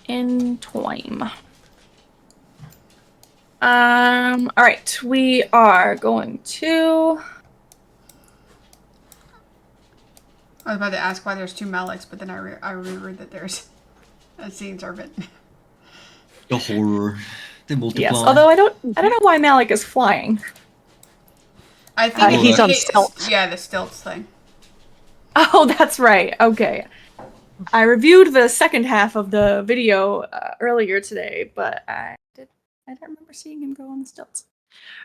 in time. Alright, we are going to... I was about to ask why there's 2 Maliks, but then I remembered that there's a Seeing Serpent. The horror. They multiply. Yes, although I don't know why Malik is flying. I think he's on stilts. Yeah, the stilts thing. Oh, that's right. Okay. I reviewed the second half of the video earlier today, but I don't remember seeing him go on the stilts.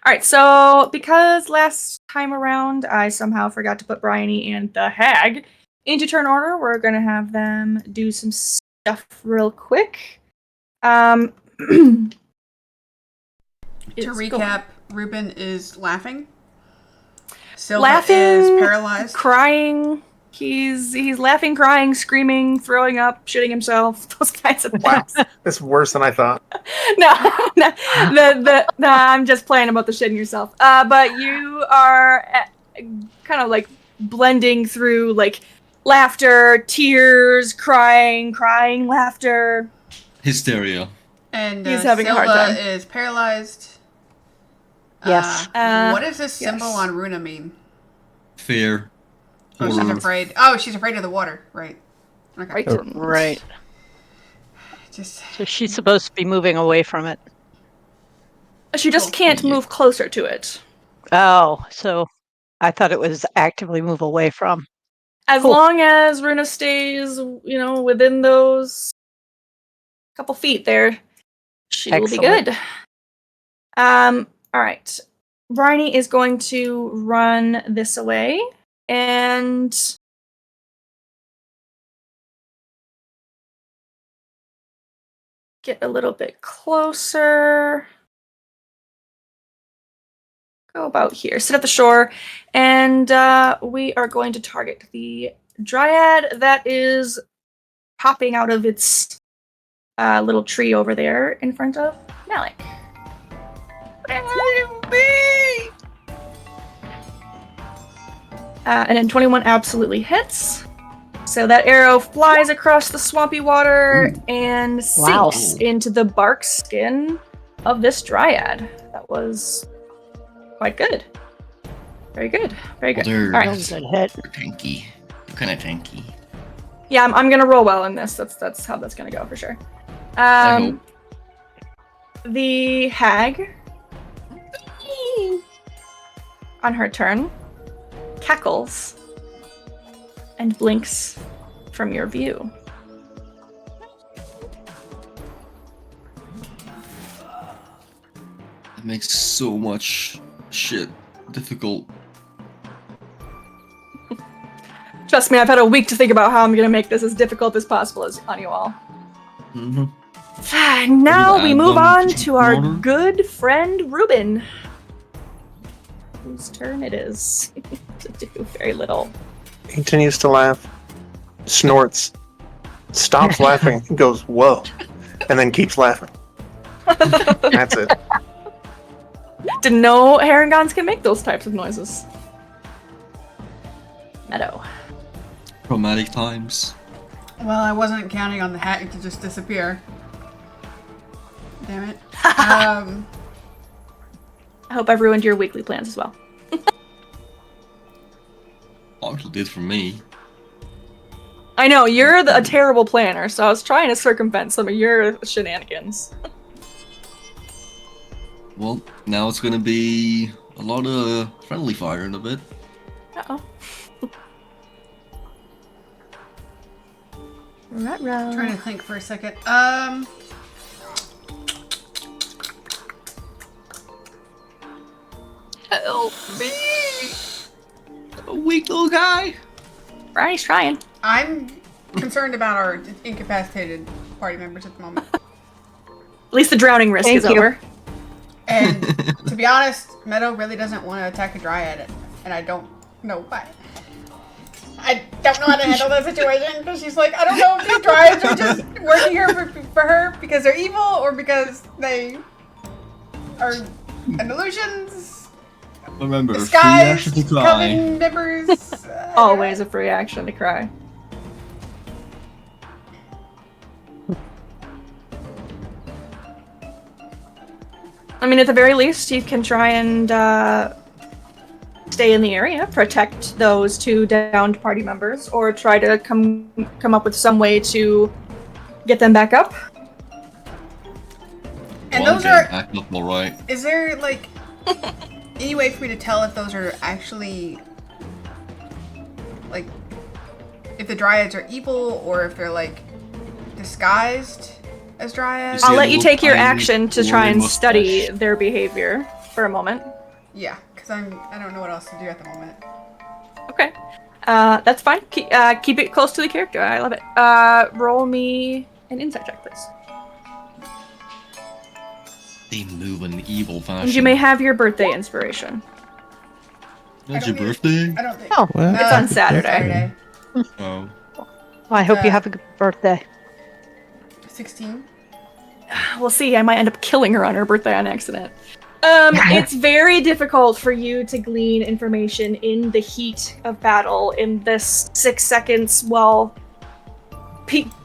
Alright, so because last time around I somehow forgot to put Bryony and the Hag into turn order, we're going to have them do some stuff real quick. To recap, Ruben is laughing. Silva is paralyzed. Crying. He's laughing, crying, screaming, throwing up, shitting himself, those kinds of things. It's worse than I thought. No, I'm just playing about the shitting yourself. But you are kind of like blending through like laughter, tears, crying, laughter. Hysteria. And he's having a hard Silva time. is paralyzed. Yes. What does this symbol on Runa mean? Fear. Oh, she's afraid. Oh, she's afraid of the water. Right. Okay. Right. Just. So she's supposed to be moving away from it. She just can't move closer to it. Oh, so I thought it was actively move away from. As long as Runa stays, within those couple feet there, she will be good. All right. Bryony is going to run this away and get a little bit closer. Go about here. Sit at the shore, and we are going to target the dryad that is popping out of its little tree over there in front of Malik. And then 21 absolutely hits. So that arrow flies across the swampy water and sinks into the bark skin of this dryad. That was quite good. Very good. Very good. All right. Tanky. Kind of tanky. Yeah, I'm gonna roll well in this. That's how that's gonna go for sure. The hag, on her turn, cackles and blinks from your view. It makes so much shit difficult. Trust me, I've had a week to think about how I'm gonna make this as difficult as possible on you all. Now we move on to our good friend Ruben, whose turn it is to do very little. He continues to laugh, snorts, stops laughing, and goes, "Whoa," and then keeps laughing. That's it. Didn't know herringons can make those types of noises. Meadow. Traumatic times. Well, I wasn't counting on the hag to just disappear. Damn it. I hope I've ruined your weekly plans as well. Actually did for me. I know, you're a terrible planner, so I was trying to circumvent some of your shenanigans. Well, now it's gonna be a lot of friendly fire in a bit. Uh-oh. Ruh-roh. Trying to think for a second. Help me! A weak little guy! Bryony's trying. I'm concerned about our incapacitated party members at the moment. At least the drowning risk is over. And to be honest, Meadow really doesn't want to attack a dryad, and I don't know why. I don't know how to handle that situation because she's like, I don't know if these dryads are just working here for her because they're evil or because they are illusions. Remember, free disguised, action to cry. coven members. Always a free action to cry. I mean, at the very least, you can try and stay in the area, protect those 2 downed party members, or try to come up with some way to get them back up. And Well, those I'm are. getting back up all right. Is there like any way for me to tell if those are actually like if the dryads are evil or if they're like disguised as dryads? You see I'll a let you little take your tiny action to try blurry and study mustache. their behavior for a moment. Yeah, because I don't know what else to do at the moment. Okay. That's fine. Keep it close to the character. I love it. Roll me an insight check, please. They move in evil fashion. And you may have your birthday inspiration. That's I your don't need- birthday? I don't think. Oh, Well, It's on Saturday. Oh. well, I hope you have a good birthday. 16. We'll see. I might end up killing her on her birthday on accident. It's very difficult for you to glean information in the heat of battle in this 6 seconds while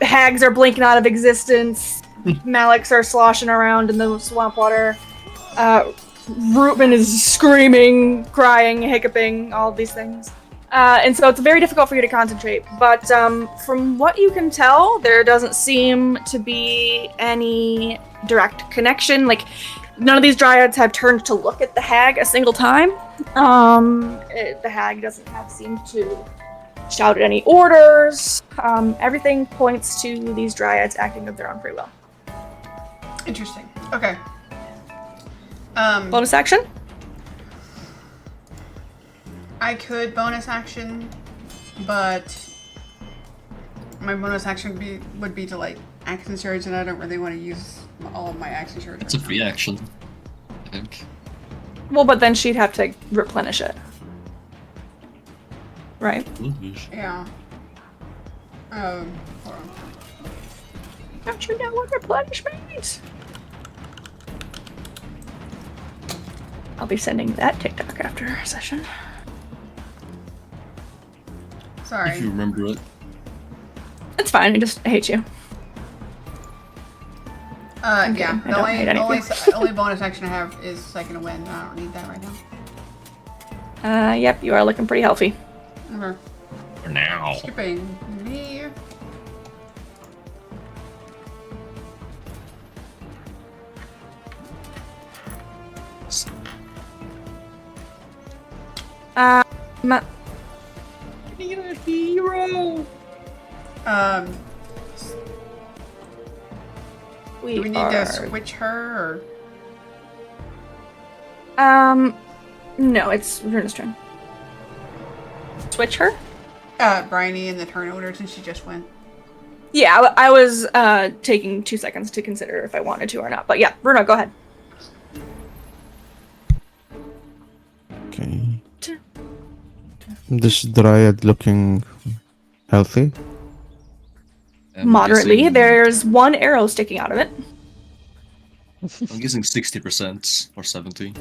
hags are blinking out of existence, Maliks are sloshing around in the swamp water, Rootman is screaming, crying, hiccuping, all of these things. And so it's very difficult for you to concentrate. But from what you can tell, there doesn't seem to be any direct connection. Like, none of these dryads have turned to look at the hag a single time. The hag doesn't have seemed to shout any orders. Everything points to these dryads acting of their own free will. Interesting. Okay. Bonus action? I could bonus action, but my bonus action would be to like action surge, and I don't really want to use all of my action surge. It's a free action, I think. Well, but then she'd have to replenish it. Right? Yeah. Hold on. Don't you know what replenishment means? I'll be sending that TikTok after our session. Sorry. If you remember it. It's fine, I just hate you. Yeah. kidding. I The don't hate anything. only bonus action I have is second to win. I don't need that right now. Yep, you are looking pretty healthy. Okay. For now. Skipping me. You're a hero. Do we need to switch her or? No, it's Runa's turn. Switch her? Bryony in the turn order since she just went. Yeah, I was taking 2 seconds to consider if I wanted to or not. But yeah, Runa, go ahead. Okay. This dryad looking healthy. I'm Moderately. guessing- There's 1 arrow sticking out of it. I'm guessing 60% or 70.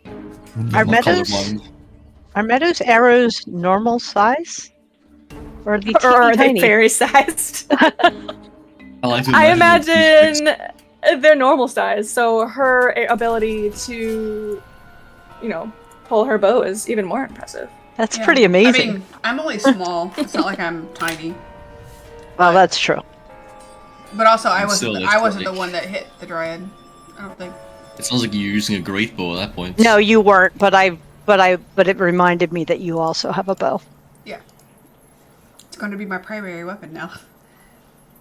Are I'm meadows colorblind. are meadows arrows normal size? Or are they Or are they tiny? fairy sized? I like to I imagine it's imagine they're normal size, so her ability to, pull her bow is even more impressive. That's Yeah. pretty amazing. I mean, I'm only small. It's not like I'm tiny. Well, that's true. But also, I Still, wasn't. it's I wasn't the like- one that hit the dryad. I don't think. It sounds like you're using a great bow at that point. No, you weren't, but it reminded me that you also have a bow. Yeah. It's going to be my primary weapon now.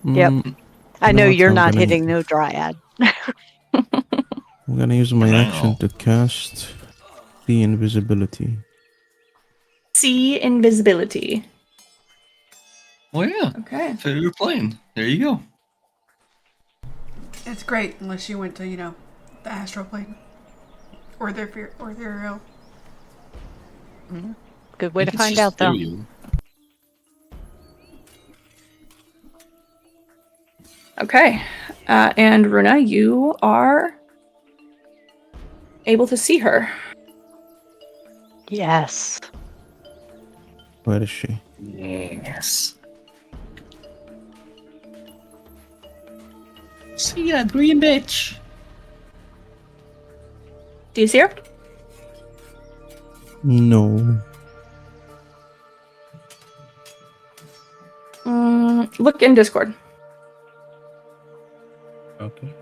Yep. Mm, I You know know what, you're I'm not gonna- hitting no dryad. I'm gonna use my Wow. action to cast the invisibility. See invisibility. Oh yeah. Okay. Favorite plane. There you go. It's great unless you went to the astral plane, or their Good way to It's find just out, though. ethereal. Okay. And Runa, you are able to see her. Yes. Where is she? Yes. See that green bitch? Do you see her? No. Look in Discord. Okay.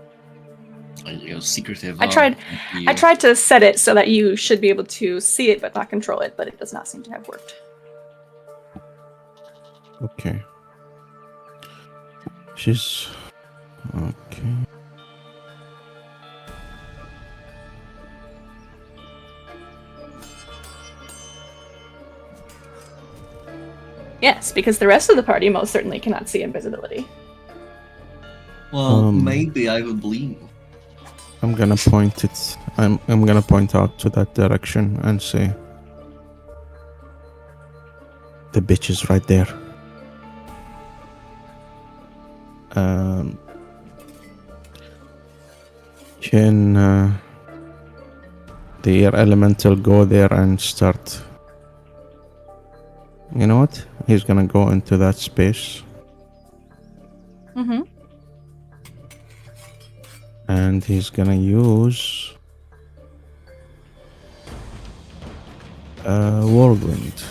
Secretive. I tried to set it so that you should be able to see it but not control it, but it does not seem to have worked. Okay. She's okay. Yes, because the rest of the party most certainly cannot see invisibility. Well, maybe I would believe. I'm gonna point it. I'm gonna point out to that direction and say, the bitch is right there. Can the air elemental go there and start? You know what? He's gonna go into that space. Mm-hmm. And he's gonna use whirlwind.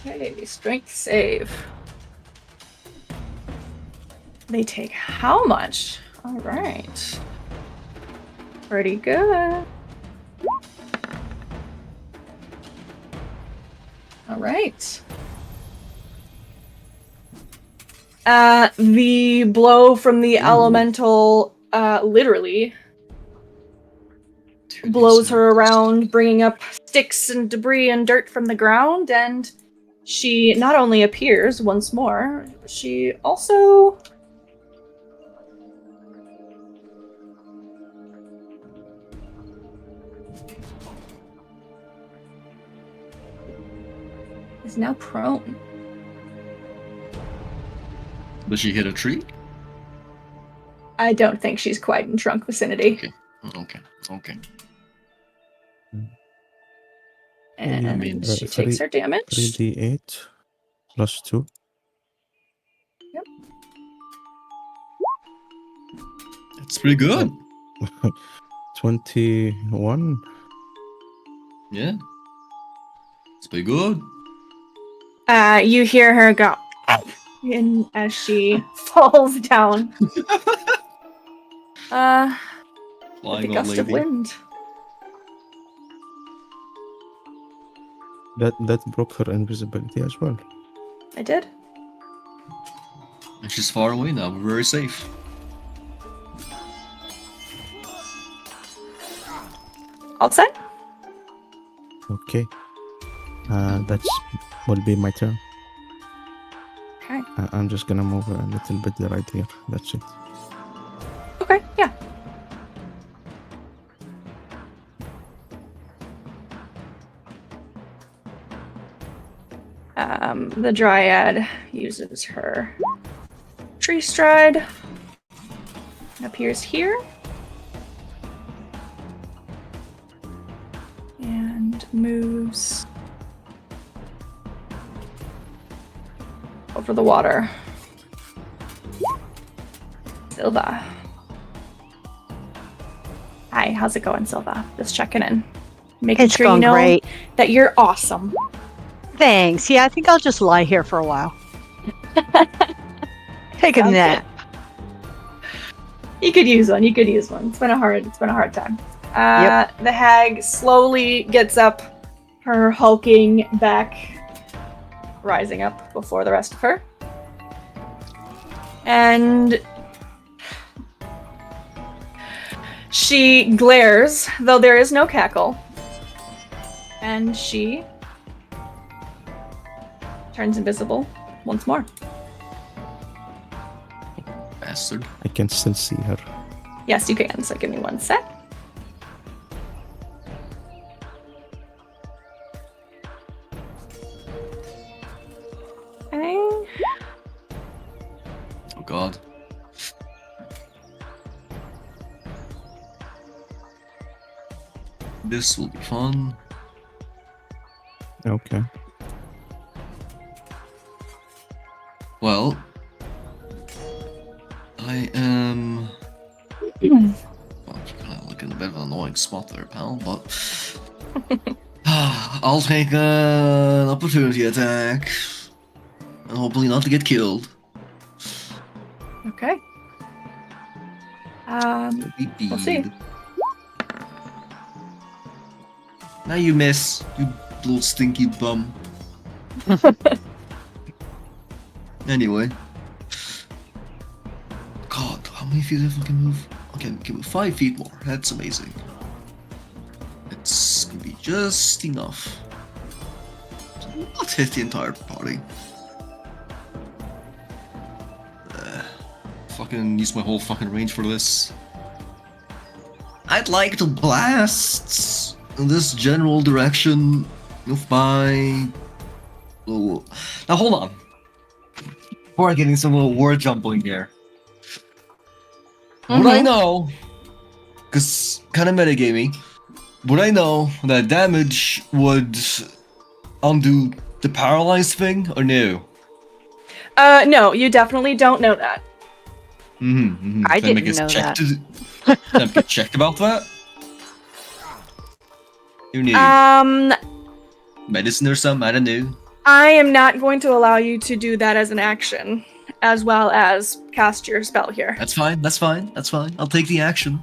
Okay, strength save. They take how much? All right. Pretty good. All right. The blow from the elemental literally blows her around, bringing up sticks and debris and dirt from the ground, and she not only appears once more, she also is now prone. Does she hit a tree? I don't think she's quite in trunk vicinity. Okay. And I mean, she takes her damage. 3d8 plus 2. Yep. That's pretty good. 21. Yeah. It's pretty good. You hear her go in as she falls down. With a Flying old gust of lady. wind. That broke her invisibility as well. I did. And she's far away now. We're very safe. All set? Okay. That's will be my turn. Okay. I'm just gonna move a little bit right here. That's it. Okay, yeah. The Dryad uses her tree stride. Appears here. And moves over the water. Silva. Hi, how's it going, Silva? Just checking in. Making It's sure you going know great. that you're awesome. Thanks. Yeah, I think I'll just lie here for a while. Take a Sounds nap. You could use one. It's been a hard time. The hag slowly gets up, her hulking back, rising up before the rest of her. And she glares, though there is no cackle. And she turns invisible once more. Bastard. I can still see her. Yes, you can. So give me one sec. Okay. Oh god. This will be fun. Okay. Well, I am. Well, you're kind of looking a bit of an annoying spot there, pal, but. I'll take an opportunity attack. And hopefully not to get killed. Okay. We'll see. Now you miss, you little stinky bum. Anyway. God, how many feet if I can move? Okay, I can move 5 feet more. That's amazing. It's gonna be just enough to not hit the entire party. Fucking use my whole fucking range for this. I'd like to blast in this general direction of my... Oh. Now hold on. Before I get into some little word jumbling here. Would I know, because kind of metagaming, would I know that damage would undo the paralyzed thing, or no? No, you definitely don't know that. I Can didn't know that. Can I get checked about that? You need medicine or something? I don't know. I am not going to allow you to do that as an action, as well as cast your spell here. That's fine. That's fine. That's fine. I'll take the action.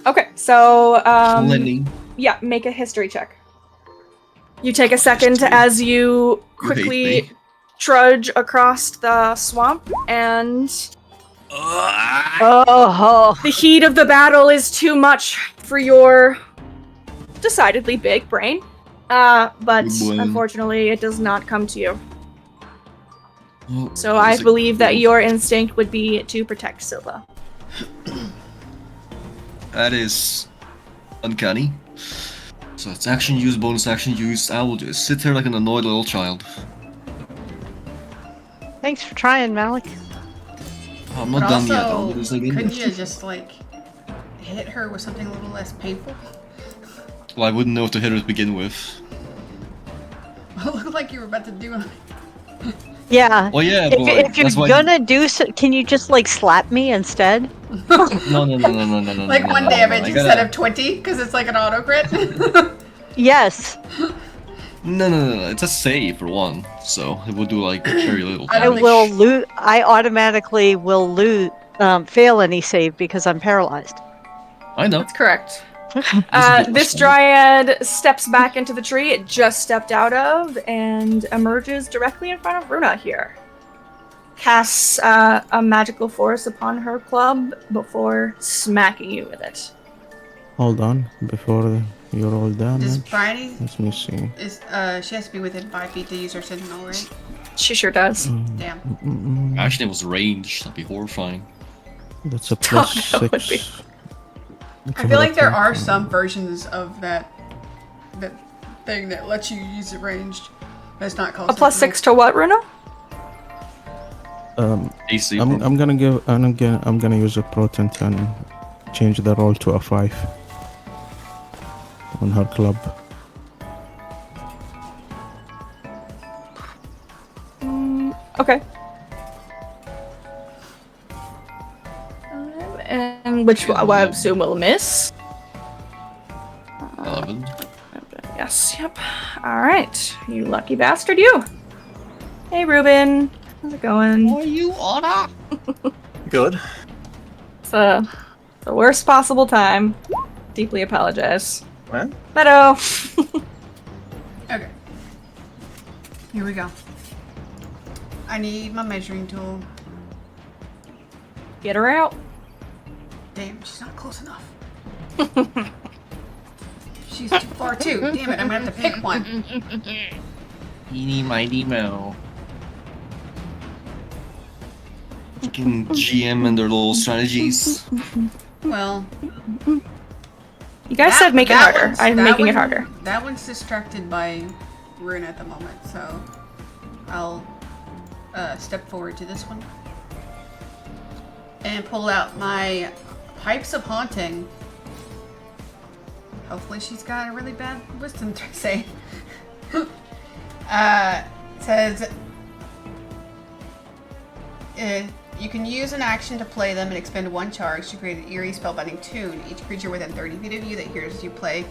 Okay, so Lenny. yeah, make a history check. You take a second as you quickly trudge across the swamp, and Oh, the heat of the battle is too much for your decidedly big brain. But unfortunately, it does not come to you. Oh, So I believe that your instinct would be to protect Silva. That is uncanny. So it's action used, bonus action used. I will just sit here like an annoyed little child. thanks for trying, Malik. Oh, I'm not But done yet. also, I'll do this again. couldn't you just like hit her with something a little less painful? Well, I wouldn't know what to hit her to begin with. It looked like you were about to do it. Yeah. Well, yeah, but like, If you're that's why. gonna do so, can you just like slap me instead? No. Like one damage I instead of 20, because it's like an auto crit. Yes. No. It's a save for one, so it will do like very little. I I don't damage. think will I automatically will fail any save because I'm paralyzed. I know. That's correct. This is good This stuff. dryad steps back into the tree it just stepped out of and emerges directly in front of Runa here. Casts a magical force upon her club before smacking you with it. Hold on, before you roll Does damage. Bryony Let me see. she has to be within 5 feet to use her sentinel, right? She sure does. Damn. Actually, it was ranged. That'd be horrifying. That's a plus that would be. 6. That's I feel like there attack. are some versions of that thing that lets you use it ranged. But it's not called A plus sentinel. 6 to what, Runa? AC. I'm gonna use a potent and change the roll to a 5 on her club. Okay. And which I assume will miss. 11. Yes, yep. Alright. You lucky bastard, you. Hey, Ruben. How's it going? Are you Anna? Good. It's the worst possible time. Deeply apologize. What? Meadow. Okay. Here we go. I need my measuring tool. Get her out. Damn, she's not close enough. She's too far too. Damn it, I'm gonna have to pick one. Eeny, mighty, mo. Fucking GM and their little strategies. Well, You guys said make it harder. I'm making it harder. That one's distracted by Rune at the moment, so I'll step forward to this one and pull out my Pipes of Haunting Hopefully she's got a really bad wisdom save. Says you can use an action to play them and expend 1 charge to create an eerie spellbinding tune. Each creature within 30 feet of you that hears you play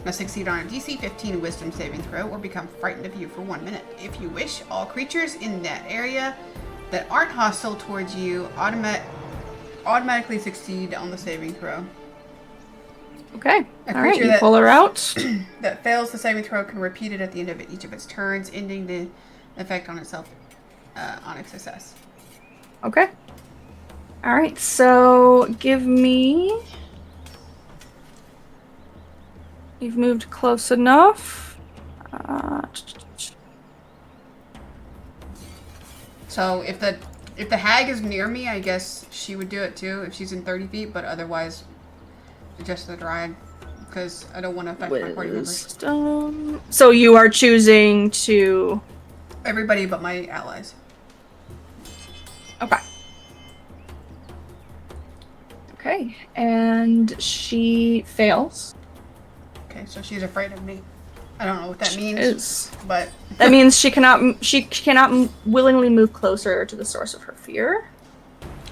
must succeed on a DC 15 wisdom saving throw or become frightened of you for 1 minute. If you wish, all creatures in that area that aren't hostile towards you automatically succeed on the saving throw. Okay. A All right, creature you pull her out. that fails the saving throw can repeat it at the end of each of its turns, ending the effect on itself on its success. Okay. All right, so give me... You've moved close enough. So if the hag is near me, I guess she would do it too if she's in 30 feet, but otherwise just the dryad, because I don't want to affect my party members. Wisdom. So you are choosing to... Everybody but my allies. Okay. Okay, and she fails. Okay, so she's afraid of me. I don't know what that means, Is. but That means she cannot willingly move closer to the source of her fear.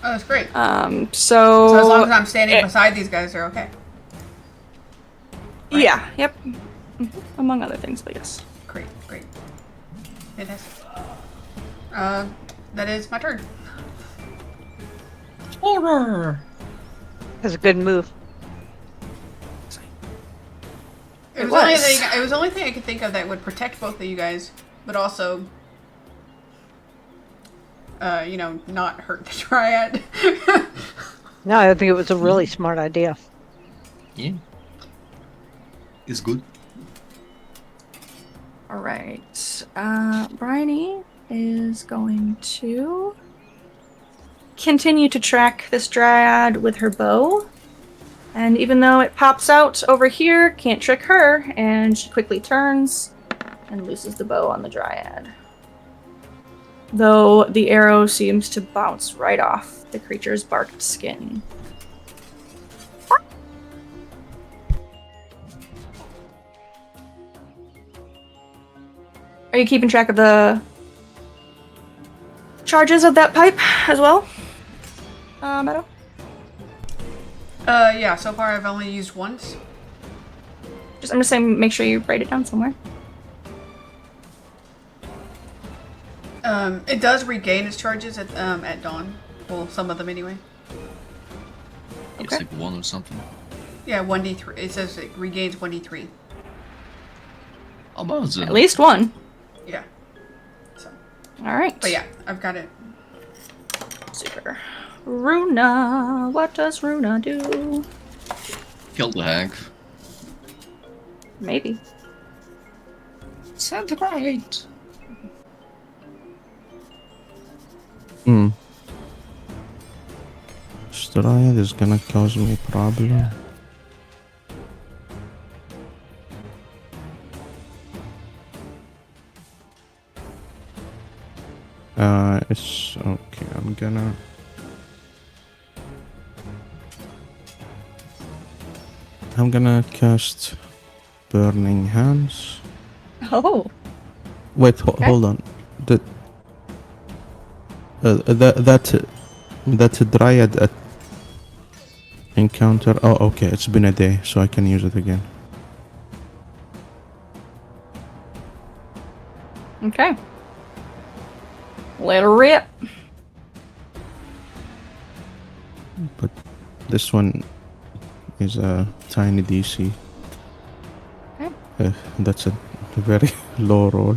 oh, that's great. So So as long as I'm standing beside these guys, they're okay. Right? Yeah, yep. Among other things, but yes. Great. Fantastic. That is my turn. Horror! That's a good move. It was the only thing I could think of that would protect both of you guys, but also, not hurt the dryad. No, I think it was a really smart idea. Yeah. It's good. All right. Bryony is going to continue to track this dryad with her bow. And even though it pops out over here, can't trick her, and she quickly turns and looses the bow on the dryad. Though the arrow seems to bounce right off the creature's barked skin. Are you keeping track of the charges of that pipe as well, Meadow? Yeah, so far I've only used once. I'm just saying, make sure you write it down somewhere. It does regain its charges at dawn. Well, some of them anyway. It's Okay. like 1 or something. Yeah, 1d3. It says it regains 1d3. Almost. At least one. Yeah. So, All right. but yeah, I've got it. Super. Runa. What does Runa do? Kill the hag. Maybe. Centigrade! Dryad is gonna cause me problem. It's okay. I'm gonna cast Burning Hands. Oh. Wait, hold on. That's a dryad encounter. Oh, okay. It's been a day, so I can use it again. Okay. Let her rip. But this one is a tiny DC. Okay. That's a very low roll.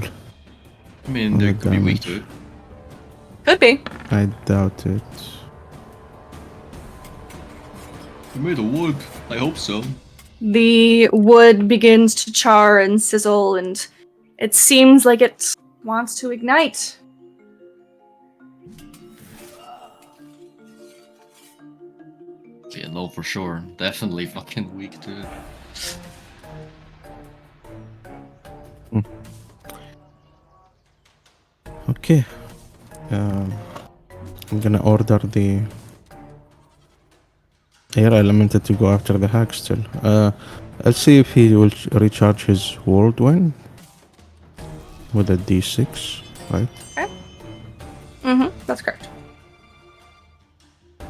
I mean, On they the could be weak damage. to it. Could be. I doubt it. You made a wood. I hope so. The wood begins to char and sizzle, and it seems like it wants to ignite. Yeah, no, for sure. Definitely fucking weak to it. Okay. I'm gonna order the air elemental to go after the hack still. Let's see if he will recharge his whirlwind with a d6, right? Mm-hmm. That's correct.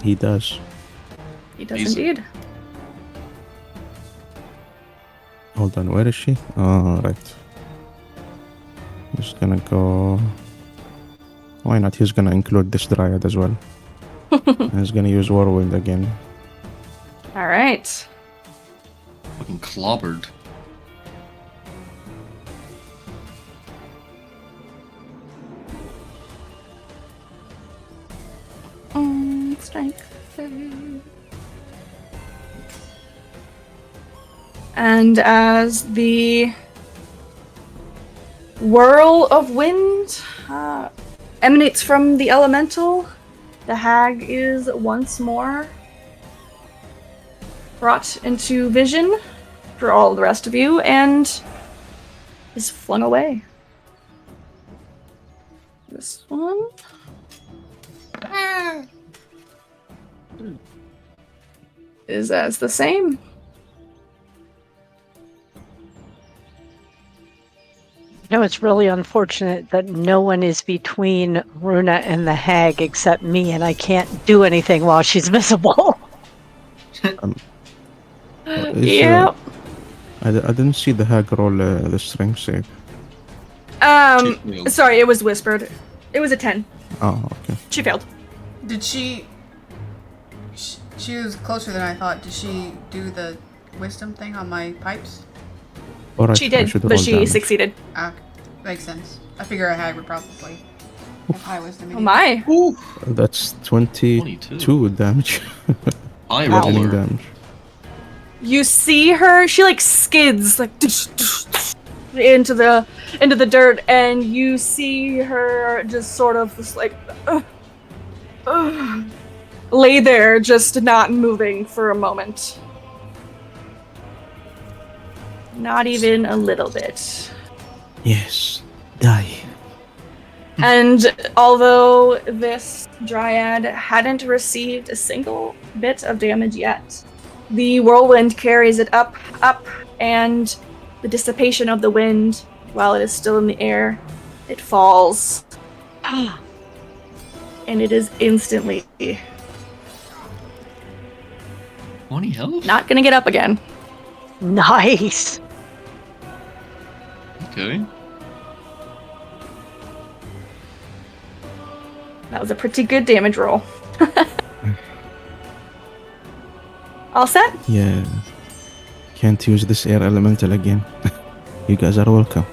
He does. He does Easy. indeed. Hold on, where is she? Oh, right. He's gonna go... Why not? He's gonna include this dryad as well. And he's gonna use whirlwind again. All right. Fucking clobbered. Strength. And as the whirl of wind emanates from the elemental, the hag is once more brought into vision for all the rest of you and is flung away. This one. Is as the same. You know, it's really unfortunate that no one is between Runa and the hag except me, and I can't do anything while she's visible. Yep. I didn't see the hag roll the strength save. She failed. Sorry, it was whispered. It was a 10. Oh, okay. She failed. Did she... She was closer than I thought. Did she do the wisdom thing on my pipes? Alright, She I did, should but roll she damage. succeeded. Ah, makes sense. I figure a hag would probably have high wisdom. Oh my. That's 22 damage. High Bludgeoning roller. damage. You see her, she like skids like into the dirt, and you see her just sort of just like lay there, just not moving for a moment. Not even a little bit. Yes. Die. And although this dryad hadn't received a single bit of damage yet, the whirlwind carries it up, and the dissipation of the wind, while it is still in the air, it falls. And it is instantly 20 health? not gonna get up again. Nice. Okay. That was a pretty good damage roll. All set? Yeah. Can't use this air elemental again. You guys are welcome.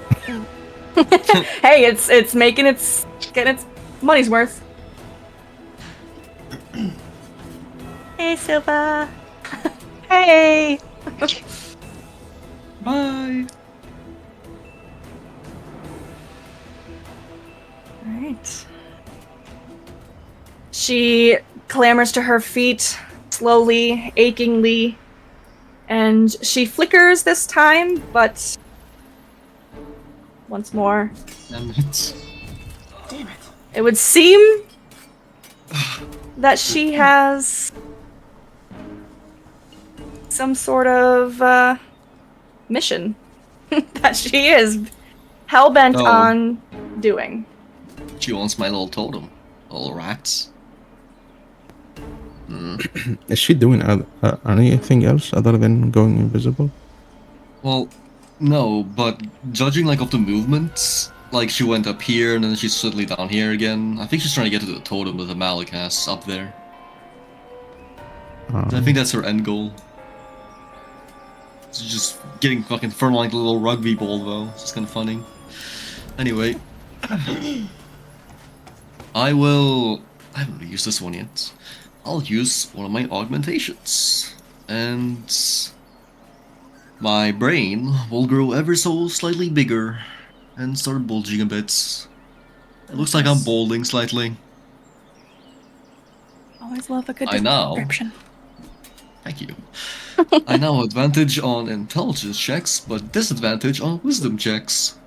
Hey, it's getting its money's worth. Hey, Silva. Hey. Bye. Alright. She clambers to her feet, slowly, achingly, and she flickers this time, but once more, Damn it. Damn it. it would seem that she has some sort of mission that she is hell-bent Oh. on doing. She wants my little totem. Little rats. Is she doing anything else other than going invisible? Well, no, but judging like of the movements, like she went up here and then she's suddenly down here again. I think she's trying to get to the totem with the Malachas up there. I think that's her end goal. It's just getting fucking thrown like a little rugby ball though. It's kind of funny. Anyway. I haven't really used this one yet. I'll use one of my augmentations. And my brain will grow ever so slightly bigger and start bulging a bit. It looks like I'm balding slightly. Always love a good I know. description. Thank you. I now have advantage on intelligence checks, but disadvantage on wisdom checks.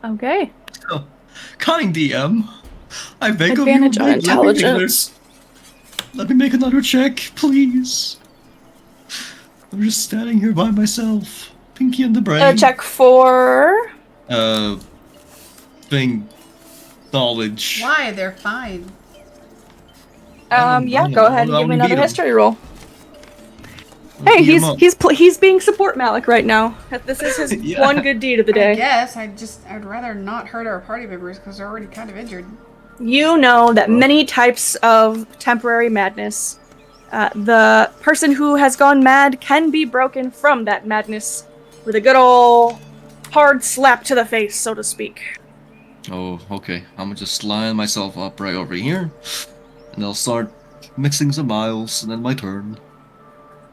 Okay. Oh, kind DM. I beg Advantage of on you, intelligence. let me make another check, please. I'm just standing here by myself. Pinky and the brain. Check for. Thing. Knowledge. Why? They're fine. Yeah, go ahead and give me another history roll. Beat Hey, 'em up. he's being support Malik right now. This is his Yeah. one good deed of the I day. guess I'd rather not hurt our party members because they're already kind of injured. You know that many types of temporary madness, the person who has gone mad can be broken from that madness with a good ol' hard slap to the face, so to speak. Oh, okay. I'm gonna just line myself up right over here, and I'll start mixing some miles, and then my turn.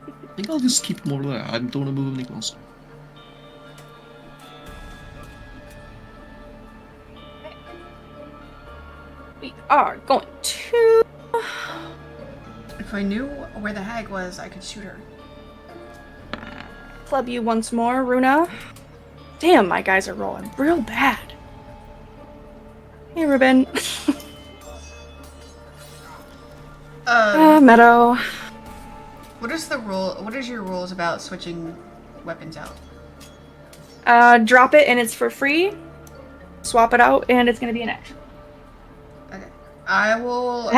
I think I'll just keep more there. I don't want to move any closer. We are going to. If I knew where the hag was, I could shoot her. Club you once more, Runa. Damn, my guys are rolling real bad. Hey, Ruben. Meadow. What is the rule? What is your rules about switching weapons out? Drop it and it's for free. Swap it out and it's gonna be an action. Okay, I will.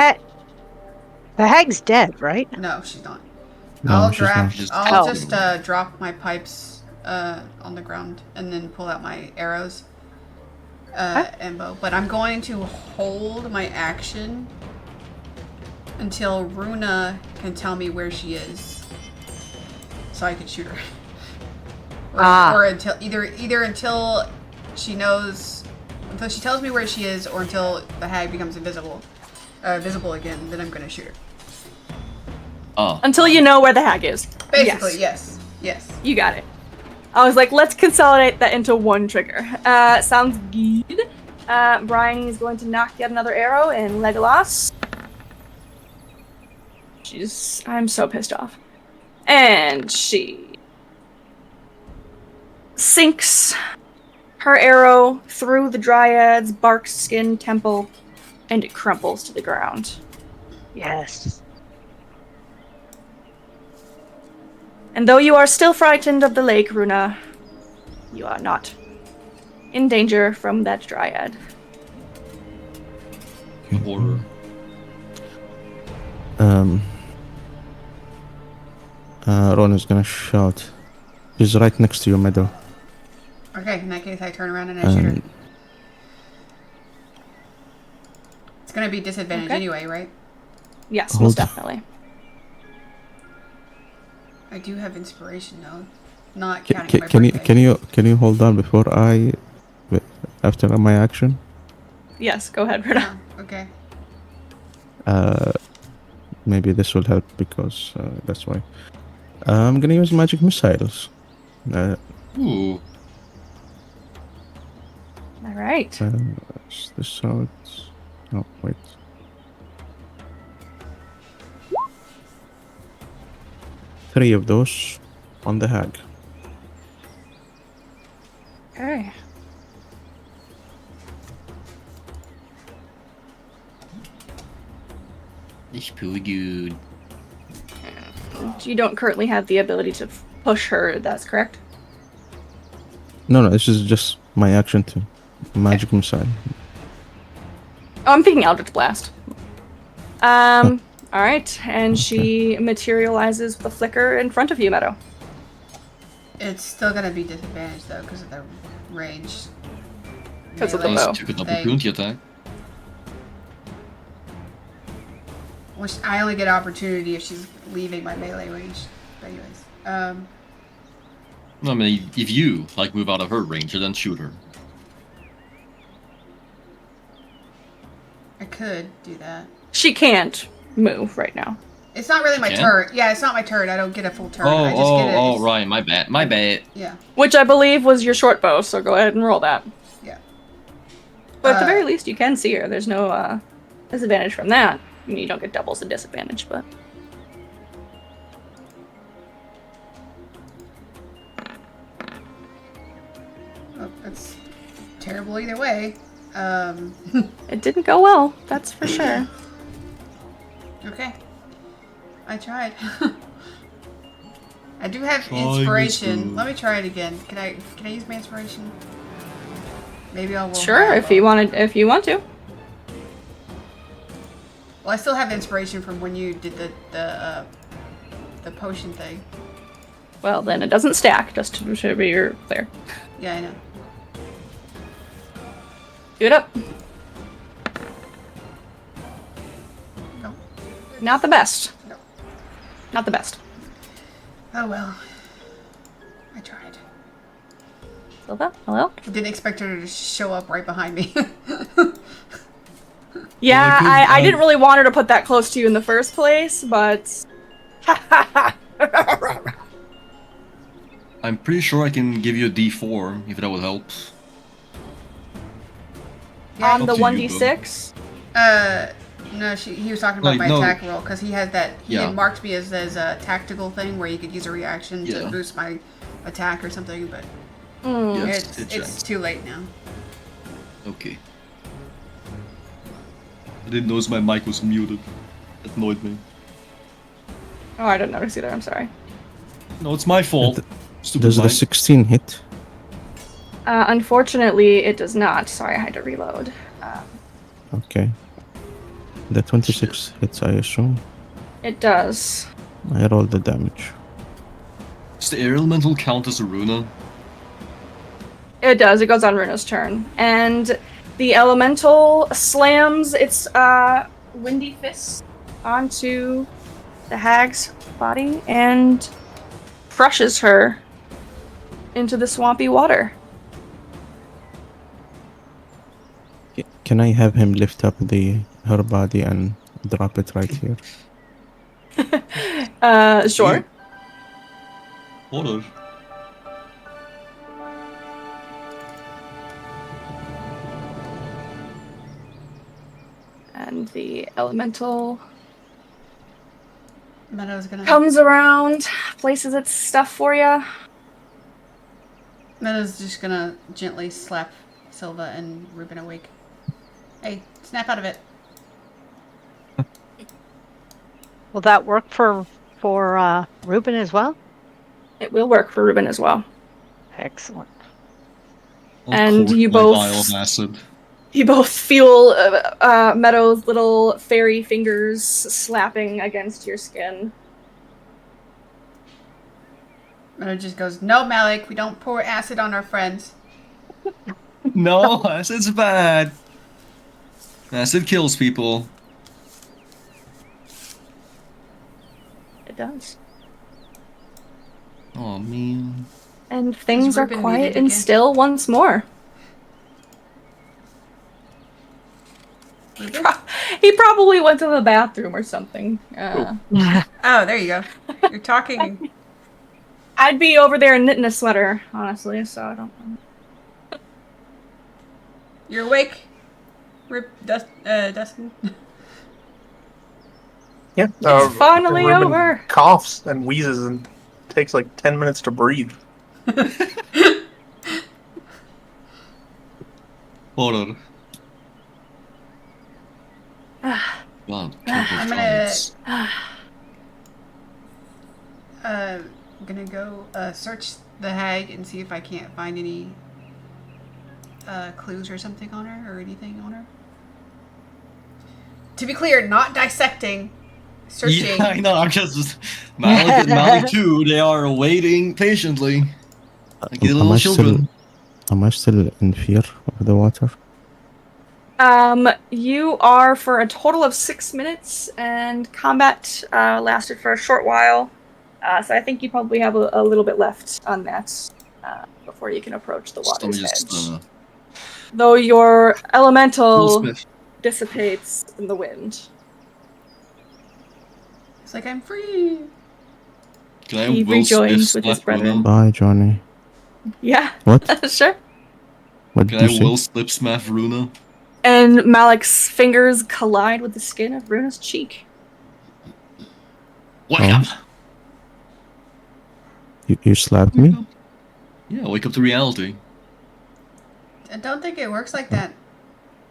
The hag's dead, right? No, she's not. No, I'll she's not. draft. Just- I'll Oh. just drop my pipes on the ground and then pull out my arrows and bow. But I'm going to hold my action until Runa can tell me where she is, so I can shoot her. Or until either until she knows, until she tells me where she is, or until the hag becomes visible again. Then I'm gonna shoot her. Oh. Until you know where the hag is. Basically, yes. You got it. I was like, let's consolidate that into one trigger. Sounds good. Brian is going to knock yet another arrow in Legolas. I'm so pissed off. And she sinks her arrow through the Dryad's bark skin temple, and it crumples to the ground. Yes. And though you are still frightened of the lake, Runa, you are not in danger from that Dryad. Horror. Ron is gonna shout. He's right next to you, Meadow. Okay, in that case, I turn around and I shoot her. It's gonna be disadvantage Okay. anyway, right? Yes, Hold- most definitely. I do have inspiration though, not Ca- counting ca- my birthday. can you hold on before after my action? Yes, go ahead, Runa. Oh, okay. Maybe this will help because that's why. I'm gonna use magic missiles. Ooh. All right. Is this out? Oh wait. Three of those on the hag. Okay. It's pretty good. You don't currently have the ability to push her, that's correct? No, this is just my action to magic missile. Oh, I'm thinking Eldritch Blast. Alright, and she materializes with a flicker in front of you, Meadow. It's still gonna be disadvantage though, because of the range. 'Cause of the melee bow. Took an thing, opportunity attack. which I only get opportunity if she's leaving my melee range. But anyways, I mean, if you like move out of her range and then shoot her. I could do that. She can't move right now. It's not really my Can? turn. Yeah, it's not my turn. I don't get a full turn. I just get it. Oh, right, my bad. My bad. Yeah, Which I believe was your short bow, so go ahead and roll that. yeah. But at the very least, you can see her. There's no disadvantage from that. I mean, you don't get doubles the disadvantage, but... Oh, that's terrible either way. It didn't go well, that's for sure. Okay. I tried. I do have Trying this inspiration. food. Let me try it again. Can I use my inspiration? Maybe I'll roll Sure, high or if you low. if you want to. Well, I still have inspiration from when you did the potion thing. Well, then it doesn't stack, just to be clear. Yeah, I know. Do it up. No. Not the best. No. Not the best. Oh well. I tried. Silva, hello? I didn't expect her to show up right behind me. Yeah, could, I didn't really want her to put that close to you in the first place, but... I'm pretty sure I can give you a D4 if that would help. Yeah, On the Up to you, 1d6? no, he was talking about Like, my no. attack roll because he has that. He Yeah. had marked me as a tactical thing where you could use a reaction to Yeah. boost my attack or something, but Mm. Yes, it's too late now. Okay. I didn't notice my mic was muted. That annoyed me. Oh, I didn't notice either, I'm sorry. No, it's my fault. Stupid Does the mic. 16 hit? Unfortunately, it does not. Sorry, I had to reload. Okay. The 26 hits, I assume. It does. I rolled the damage. Does the air elemental count as a runa? It does. It goes on Runa's turn. And the elemental slams its windy fist onto the hag's body and crushes her into the swampy water. Can I have him lift up her body and drop it right here? Sure. Yeah. Order. And the elemental Meadow's gonna comes around, places its stuff for you. Meadow's just gonna gently slap Silva and Ruben awake. Hey, snap out of it. Will that work for Ruben as well? It will work for Ruben as well. Excellent. I'll And cork you my both- vial of acid. You both feel Meadow's little fairy fingers slapping against your skin. Meadow just goes, "No, Malik, we don't pour acid on our friends." No, acid's bad. Acid kills people. It does. Oh man. And things are Ruben quiet muted and again? still once more. Ruben? He probably went to the bathroom or something. Oh, there you go. You're talking. I'd be over there knitting a sweater, honestly, so I don't know. You're awake, Dustin. Yeah. It's finally Ruben over. Coughs and wheezes and takes like 10 minutes to breathe. Order. God, I'm gonna go search the hag and see if I can't find any clues or something on her or anything on her. To be clear, not dissecting, searching. Yeah, I know. I'm just Malik and Malik too. They are waiting patiently, like the little children. Am I still in fear of the water? You are for a total of 6 minutes, and combat lasted for a short while. So I think you probably have a little bit left on that before you can approach the Let me water's just, edge. Though your elemental Smith. dissipates in the wind. It's like I'm free. Can I He Will rejoins Smith with his slap Runa? brethren. Bye, Johnny. Yeah, What? sure. What Can did I you say? Will slip smash Runa? And Malik's fingers collide with the skin of Runa's cheek. Wake Oh. up! You slapped me? Yeah, wake up to reality. I don't think it works like that.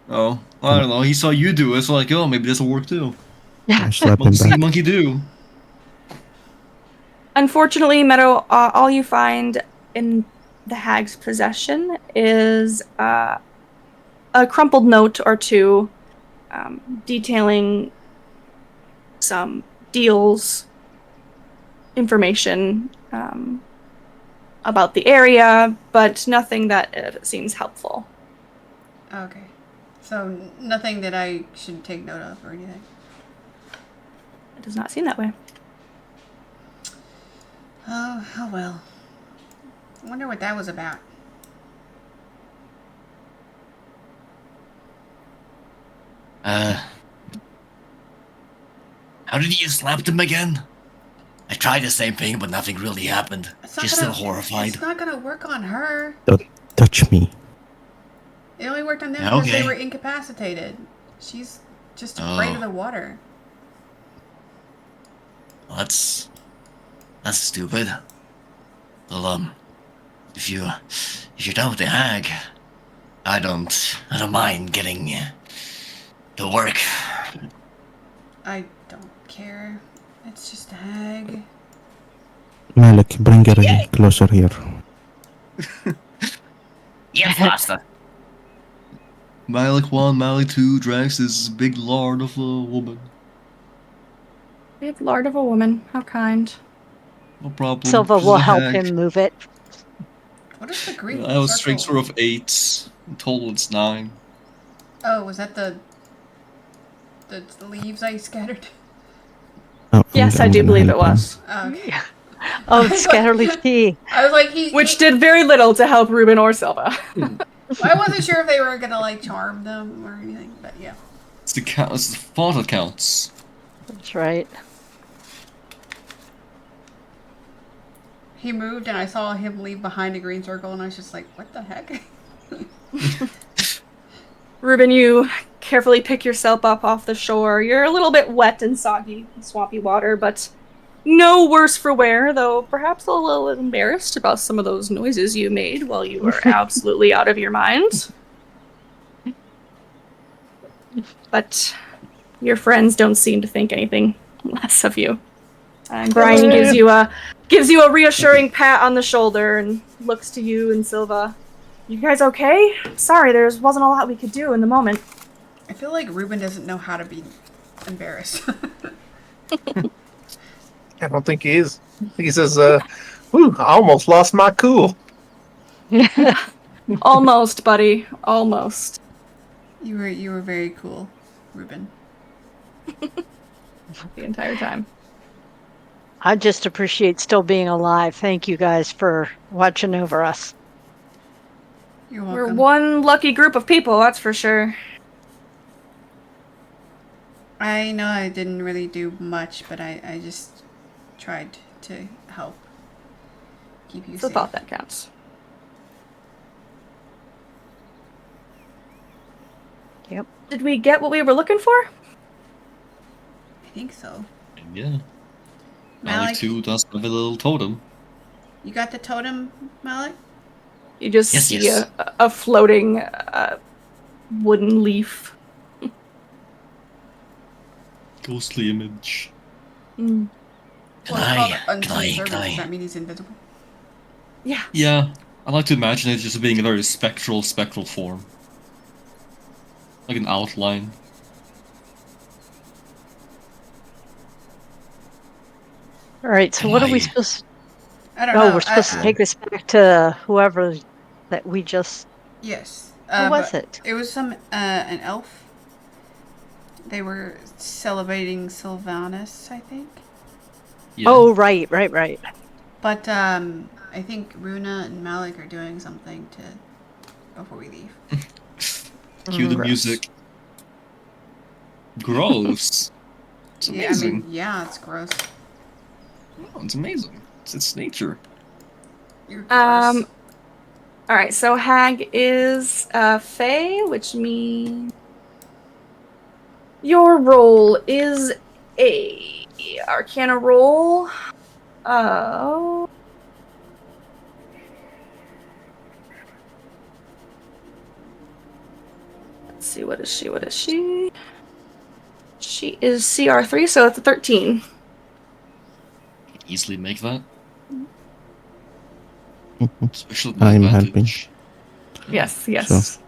Oh, I don't know. He saw you do it, so like, oh, maybe this will work too. I slapped him Monkey see, back. monkey do. Unfortunately, Meadow, all you find in the hag's possession is a crumpled note or two detailing some deals, information about the area, but nothing that seems helpful. Okay. So nothing that I should take note of or anything. It does not seem that way. Oh well. I wonder what that was about. How did you slap them again? I tried the same thing, but nothing really happened. She's still horrified. It's not gonna work on her. Don't touch me. It only worked on them because they Okay. were incapacitated. She's just afraid of the water. Well, that's stupid. Well, if you're done with the hag, I don't mind getting to work. I don't care. It's just a hag. Malik, bring her closer here. Yes, master. Malik 1, Malik 2 drags this big lord of a woman. Big lord of a woman. How kind. No problem. Silva She's will a help hag. him move it. What is the green I have a circle? strength score of 8. In total, it's 9. Oh, was that the leaves I scattered? Oh, Yes, I I'm do gonna believe it help him. was. Oh, okay. Oh, Scatterleaf tea. I was like, he. Which did very little to help Ruben or Silva. I wasn't sure if they were gonna like charm them or anything, but yeah. It's the thought that counts. That's right. He moved and I saw him leave behind a green circle and I was just like, what the heck? Ruben, you carefully pick yourself up off the shore. You're a little bit wet and soggy, swampy water, but no worse for wear, though perhaps a little embarrassed about some of those noises you made while you were absolutely out of your mind. But your friends don't seem to think anything less of you. And Brian gives you a reassuring pat on the shoulder and looks to you and Silva. You guys okay? Sorry, there wasn't a lot we could do in the moment. I feel like Ruben doesn't know how to be embarrassed. I don't think he is. He says, "Whew, I almost lost my cool." Almost, buddy. Almost. You were very cool, Ruben. The entire time. I just appreciate still being alive. Thank you guys for watching over us. You're We're welcome. one lucky group of people, that's for sure. I know I didn't really do much, but I just tried to help keep you It's the safe. thought that counts. Yep. Did we get what we were looking for? I think so. Yeah. Malik, Malik 2 does have a little totem. you got the totem, Malik? You just Yes, see yes. a floating wooden leaf. Ghostly image. Mm. Can Well, I? it's called unseen servant. Does that mean he's invisible? Yeah. Yeah, I like to imagine it just being a very spectral form. Like an outline. All right, so Can what are we I- supposed I don't know. we're supposed to take this back to whoever that we just... Yes. Who was but it? It was an elf. They were celebrating Sylvanus, I think. Yeah. Oh, right. But I think Runa and Malik are doing something before we leave. Cue the Gross. music. Gross. It's Yeah, I amazing. mean, yeah, it's gross. Oh, it's amazing. It's nature. You're gross. Alright, so Hag is Fae, which means your roll is a Arcana roll. Oh. Let's see, what is she? She is CR3, so it's a 13. easily make that. Especially with I'm advantage. Yes, yes. So-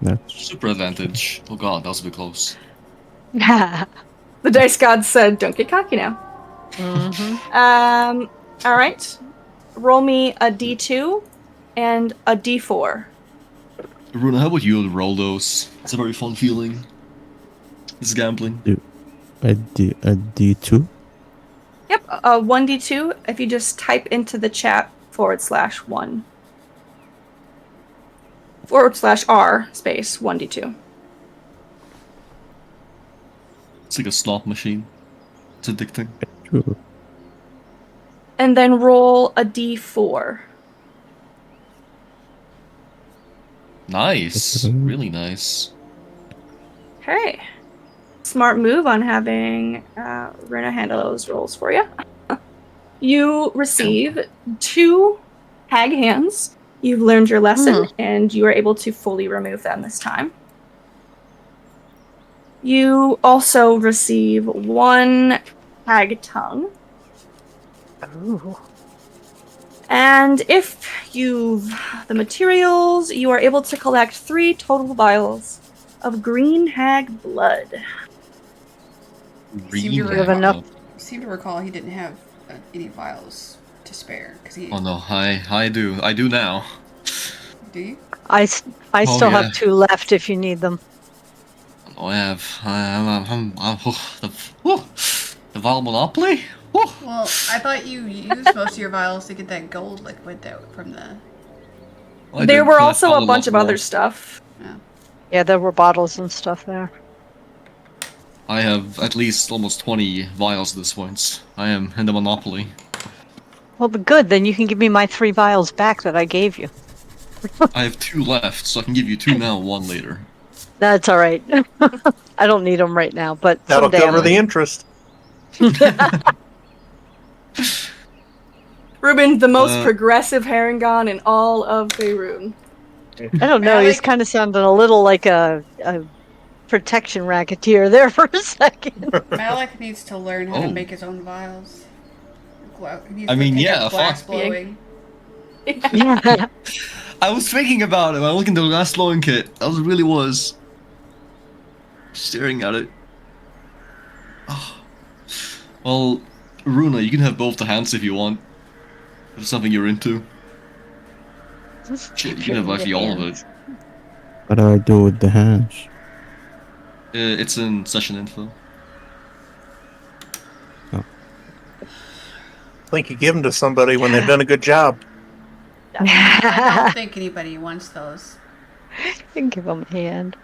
That's Super advantage. Oh god, that was a bit close. The dice god said, "Don't get cocky now." Mm-hmm. All right. Roll me a d2 and a d4. Runa, how about you roll those? It's a very fun feeling. It's gambling. a D2. Yep, 1d2. If you just type into the chat /1 /r space 1d2. It's like a slot machine. It's addicting. Sure. And then roll a d4. Nice. Mhm. Really nice. Okay. Smart move on having Runa handle those rolls for you. You receive 2 hag hands. You've learned your lesson, and you are able to fully remove them this time. You also receive 1 hag tongue. Ooh. And if you've the materials, you are able to collect 3 total vials of green hag blood. Seem Green to have hag enough- blood. Seem to recall he didn't have any vials to spare. Because he. Oh no, I do. I do now. Do you? I Oh, still yeah. have 2 left if you need them. Oh, I have. The Val Monopoly? Whew. Well, I thought you used most of your vials to get that gold liquid that from the. I There did, were but I also found a bunch lot of more. other stuff. Yeah, there were bottles and stuff there. I have at least almost 20 vials at this point. I am in the Monopoly. Well, but good. Then you can give me my 3 vials back that I gave you. I have 2 left, so I can give you 2 now, 1 later. That's all right. I don't need them right now, but That'll someday cover I the interest. Ruben, the most Uh, progressive Harangon in all of Faerun. I don't know. He's Malik- kind of sounding a little like a protection racketeer there for a second. Malik needs to learn how to Oh. make his own vials. He needs I to mean, take yeah, up glass fuck. blowing. Yeah. I was thinking about it when I looked into the last blowing kit. I really was. Staring at it. Oh. Well, Runa, you can have both the hands if you want. If it's something you're into. Shit, you can have actually all of it. What do I do with the hands? It's in session info. I think you give them to somebody when they've done a good job. I don't think anybody wants those. Give him a hand.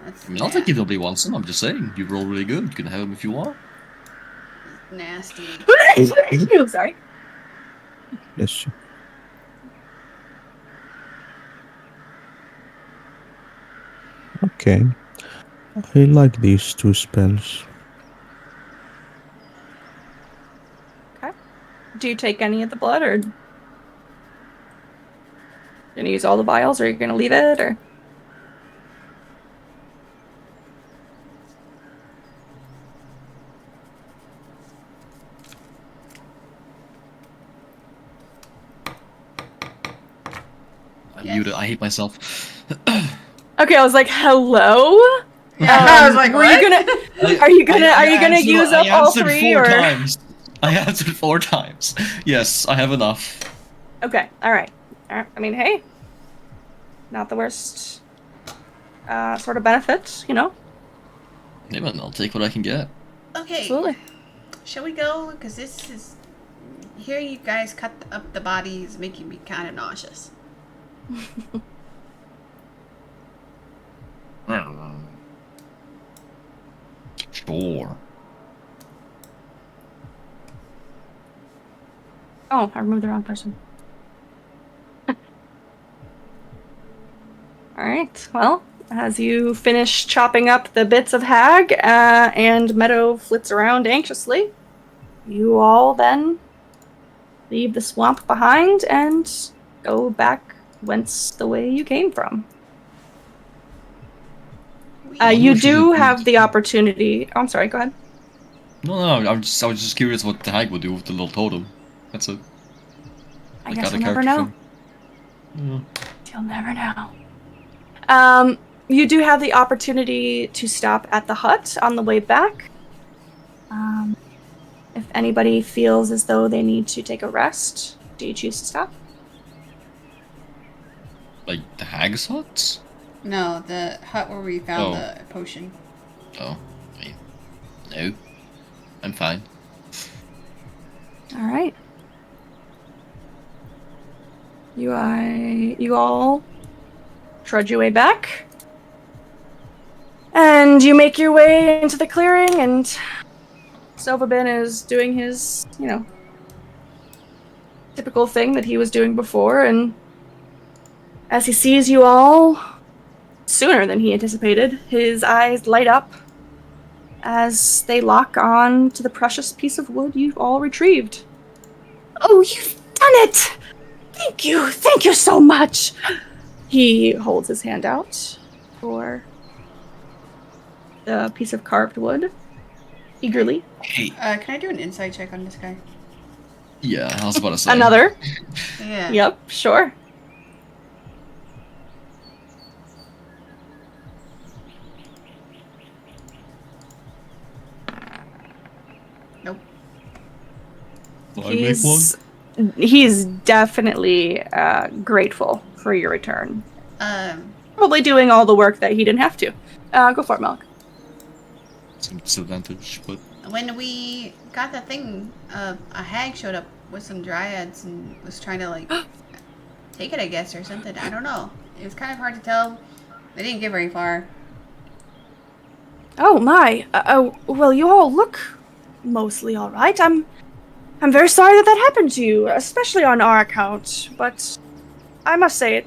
That's I mean, I'll take if nobody wants them. I'm just saying, you roll really good. You can have them if you want. nasty. Oh, sorry. Yes. Okay. I like these 2 spells. Do you take any of the blood, or gonna use all the vials, or are you gonna leave it, or? I hate myself. Okay, I was like, hello. I was like, were you what? gonna? Are you gonna use up all 3, four or? times. I answered 4 times. Yes, I have enough. Okay, all right. I mean, hey, not the worst sort of benefit, you know. Yeah, man, I'll take what I can get. Okay. Absolutely. Shall we go? Because this is. Hearing you guys cut up the body is making me kind of nauseous. Sure. Oh, I removed the wrong person. All right. Well, as you finish chopping up the bits of hag, and Meadow flits around anxiously, you all then leave the swamp behind and go back whence the way you came from. You wonder if do you have could- the opportunity. Oh, I'm sorry. Go ahead. No, I was just curious what the hag would do with the little totem. That's it. I Like guess other we'll never character know. thing. You'll never know. You do have the opportunity to stop at the hut on the way back. If anybody feels as though they need to take a rest, do you choose to stop? Like the hag's hut? No, the hut where we found Oh. the potion. Oh, wait. No. I'm fine. All right. You all trudge your way back. And you make your way into the clearing, and Silverbin is doing his, typical thing that he was doing before, and as he sees you all sooner than he anticipated, his eyes light up as they lock on to the precious piece of wood you've all retrieved. Oh, you've done it! Thank you so much! He holds his hand out for the piece of carved wood, eagerly. Hey. Can I do an insight check on this guy? Yeah, I was about to say. Another? Yeah. Yep, sure. Nope. Will I make one? He's definitely grateful for your return. Um, Probably doing all the work that he didn't have to. Go for it, Milk. Some disadvantage, but when we got that thing, a hag showed up with some dryads and was trying to, like, take it, I guess, or something. I don't know. It was kind of hard to tell. They didn't get very far. Oh my. Well, you all look mostly all right. I'm very sorry that happened to you, especially on our account. But I must say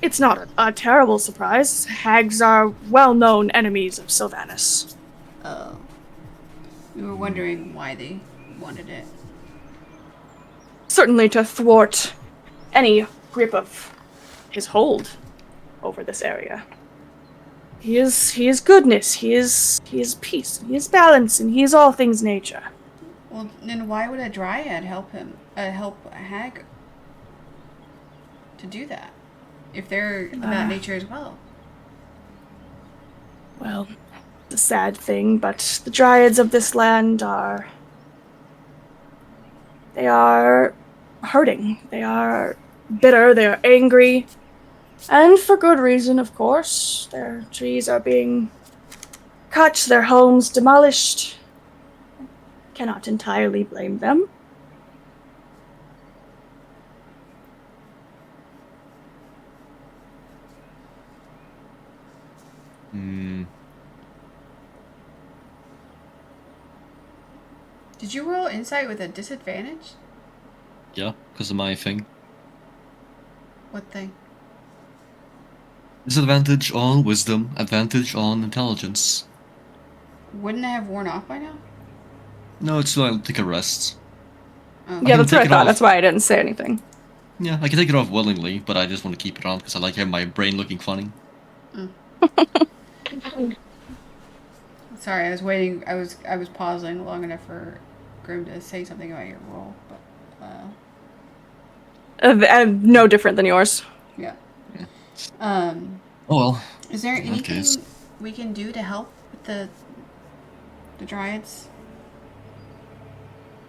it's not a terrible surprise. Hags are well-known enemies of Sylvanas. We were wondering why they wanted it. Certainly to thwart any grip of his hold over this area. He is goodness, he is peace, he is balance, and he is all things nature. Well, then why would a dryad help him? Help a hag to do that? If they're about nature as well. Well, it's a sad thing, but the dryads of this land they are hurting. They are bitter, they are angry. And for good reason, of course. Their trees are being cut, their homes demolished. Cannot entirely blame them. Did you roll insight with a disadvantage? yeah, because of my thing. What thing? Disadvantage on wisdom, advantage on intelligence. Wouldn't it have worn off by now? No, it's still I'll take a rest. Oh. Yeah, can that's what I take it thought. off. That's why I didn't say anything. Yeah, I can take it off willingly, but I just want to keep it on because I like having my brain looking funny. Sorry, I was waiting. I was pausing long enough for Grim to say something about your roll, but No different than yours. yeah. Oh well. Is there In that anything case. we can do to help with the dryads?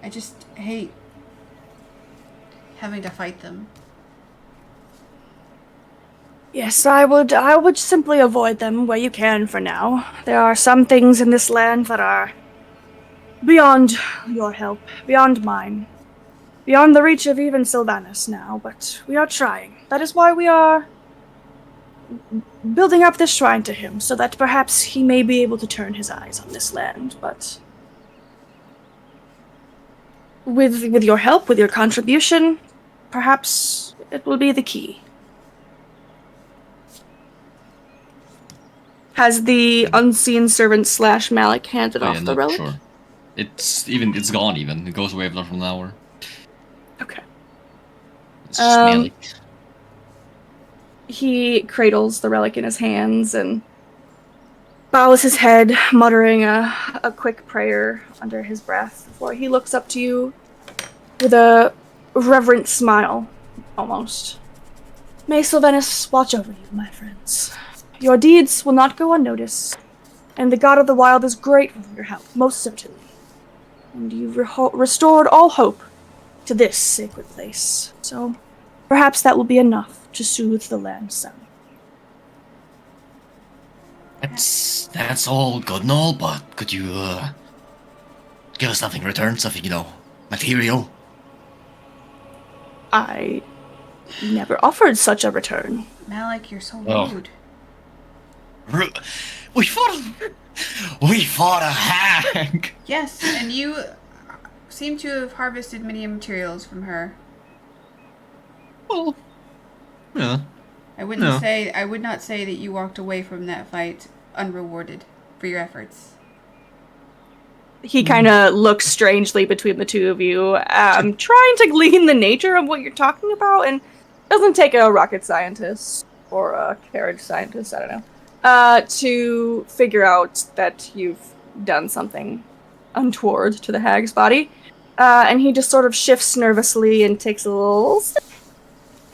I just hate having to fight them. Yes, I would simply avoid them where you can for now. There are some things in this land that are beyond your help, beyond mine, beyond the reach of even Sylvanas now, but we are trying. That is why we are building up this shrine to him, so that perhaps he may be able to turn his eyes on this land, but with your help, with your contribution, perhaps it will be the key. Has the unseen servant / Malik handed off the relic? Sure. It's gone even. It goes away after an hour. Okay. It's just Malik. He cradles the relic in his hands and bows his head, muttering a quick prayer under his breath before he looks up to you with a reverent smile, almost. May Sylvanus watch over you, my friends. Your deeds will not go unnoticed, and the God of the Wild is grateful for your help, most certainly. And you've restored all hope to this sacred place, so perhaps that will be enough to soothe the land's son. That's all good and all, but could you give us something in return, something, material? I never offered such a return. Malik, you're so Oh. rude. We fought a hag. Yes, and you seem to have harvested many materials from her. Well, yeah. I would not say that you walked away from that fight unrewarded for your efforts. He kind of looks strangely between the two of you, trying to glean the nature of what you're talking about, and doesn't take a rocket scientist or a carriage scientist, I don't know, to figure out that you've done something untoward to the hag's body. And he just sort of shifts nervously and takes a little sip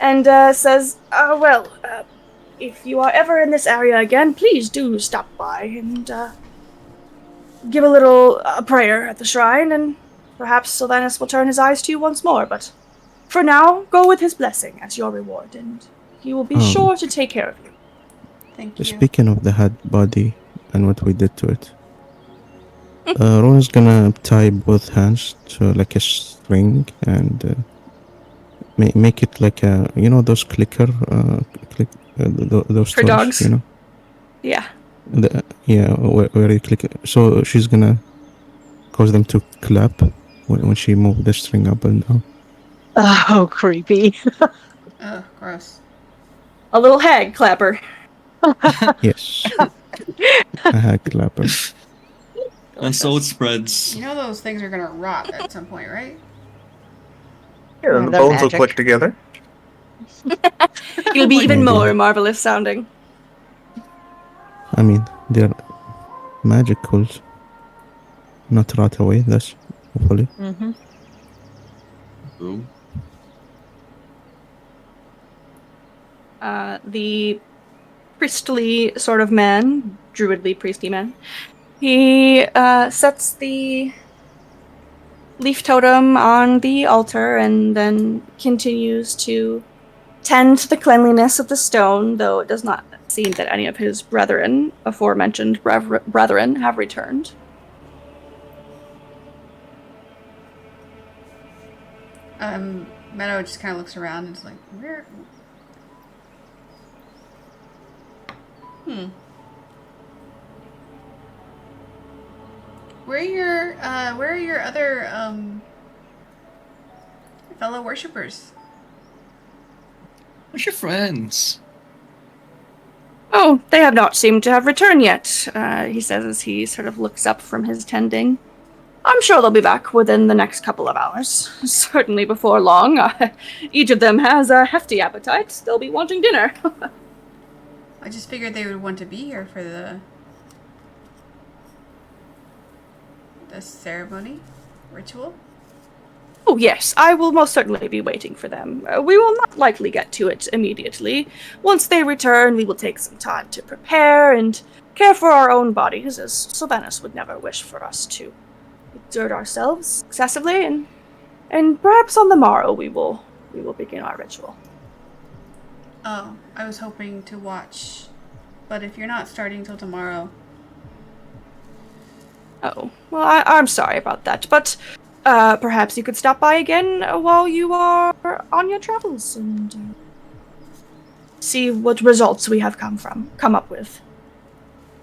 and says, if you are ever in this area again, please do stop by and give a little prayer at the shrine, and perhaps Sylvanus will turn his eyes to you once more, but for now, go with his blessing as your reward, and he will be sure to take care of you. Thank you. Speaking of the hag body and what we did to it, Rona's gonna tie both hands to like a string and make it like a, those clicker, those For toys, dogs? Yeah. Where you click it. So she's gonna cause them to clap when she moves the string up and down. Oh, creepy. Ugh, gross. A little hag clapper. Yes. A hag clapper. And so it spreads. You know those things are gonna rot at some point, right? And the They're bones will magic. click together. It'll be even Maybe. more marvelous sounding. I mean, they're magical. Not rot away, that's hopefully. Mm-hmm. Boom. The priestly sort of man, druidly priestly man, he sets the leaf totem on the altar and then continues to tend to the cleanliness of the stone, though it does not seem that any of his brethren, aforementioned brethren, have returned. Meadow just kind of looks around and is like, where? Where are your other fellow worshippers? What's your friends? Oh, they have not seemed to have returned yet, he says as he sort of looks up from his tending. I'm sure they'll be back within the next couple of hours. Certainly before long. Each of them has a hefty appetite. They'll be wanting dinner. I just figured they would want to be here for the ceremony, ritual. Oh, yes, I will most certainly be waiting for them. We will not likely get to it immediately. Once they return, we will take some time to prepare and care for our own bodies, as Sylvanus would never wish for us to exert ourselves excessively, and perhaps on the morrow we will begin our ritual. Oh, I was hoping to watch, but if you're not starting till tomorrow. Oh, well, I'm sorry about that, but perhaps you could stop by again while you are on your travels and see what results we have come up with.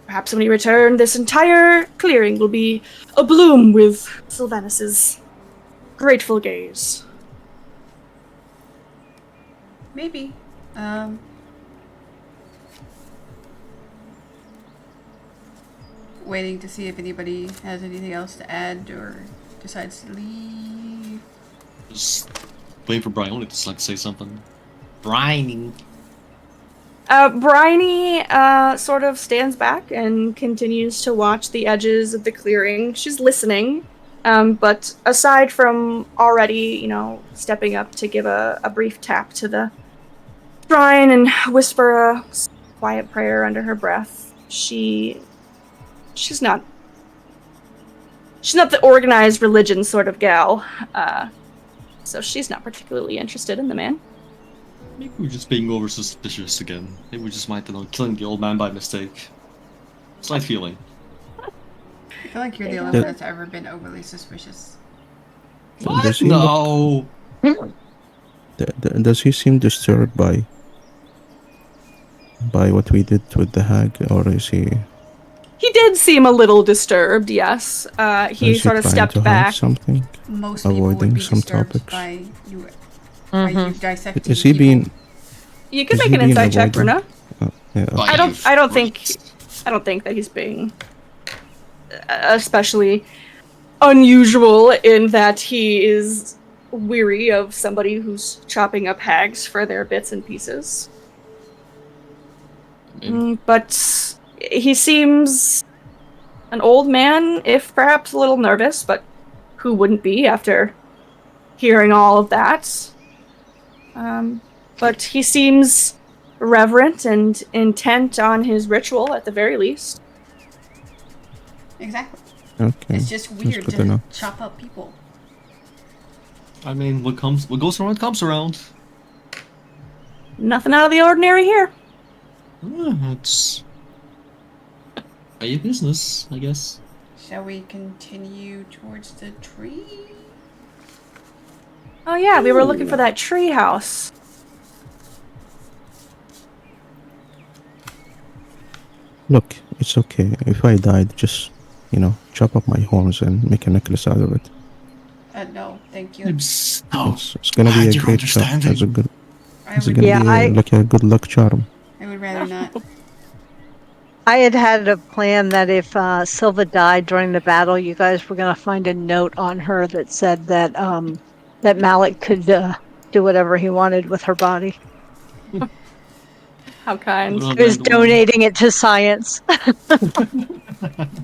Perhaps when you return, this entire clearing will be abloom with Sylvanus's grateful gaze. Maybe. Waiting to see if anybody has anything else to add or decides to leave. Just waiting for Brian to say something. Brian. Bryony sort of stands back and continues to watch the edges of the clearing. She's listening, but aside from already, stepping up to give a brief tap to the shrine and whisper a quiet prayer under her breath, she's not the organized religion sort of gal, so she's not particularly interested in the man. Maybe we're just being over suspicious again. Maybe we just might end up killing the old man by mistake. Slight feeling. I feel like you're the only one that's ever been overly suspicious. Does he No! does he seem disturbed by what we did with the hag, or is he? He did seem a little disturbed, yes. He is sort of trying stepped to hide back. something? Most people Avoiding would be some disturbed topics. by you dissecting Is he people. being? You can Is make he an being insight check, avoidant? Bruna. Yeah. By I don't you think that he's being especially unusual in that he is weary of somebody who's chopping up hags for their bits and pieces. But he seems an old man, if perhaps a little nervous, but who wouldn't be after hearing all of that? But he seems reverent and intent on his ritual at the very least. Exactly. Okay. It's just weird good to know. to chop up people. I mean, what goes around comes around. Nothing out of the ordinary here. It's a business, I guess. Shall we continue towards the tree? Oh yeah, we were looking for that tree house. Look, it's okay. If I died, just chop up my horns and make a necklace out of it. No, thank you. I'm so It's gonna be glad a you're great charm. understanding. It's gonna be like a good luck charm. I would rather not. I had a plan that if Silva died during the battle, you guys were going to find a note on her that said that that Malik could do whatever he wanted with her body. How kind. He was donating it to science.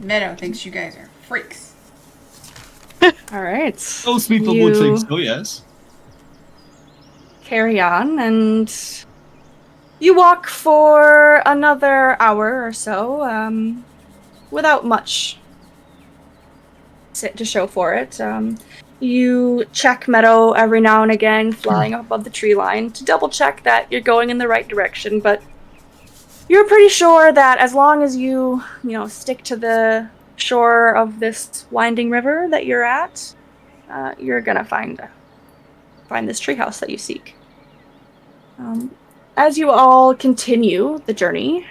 Meadow thinks you guys are freaks. All right. Those people would think so, yes. Carry on, and you walk for another hour or so, without much to show for it. You check Meadow every now and again, flying up above the tree line, to double check that you're going in the right direction, but you're pretty sure that as long as you stick to the shore of this winding river that you're at, you're gonna find this treehouse that you seek. As you all continue the journey,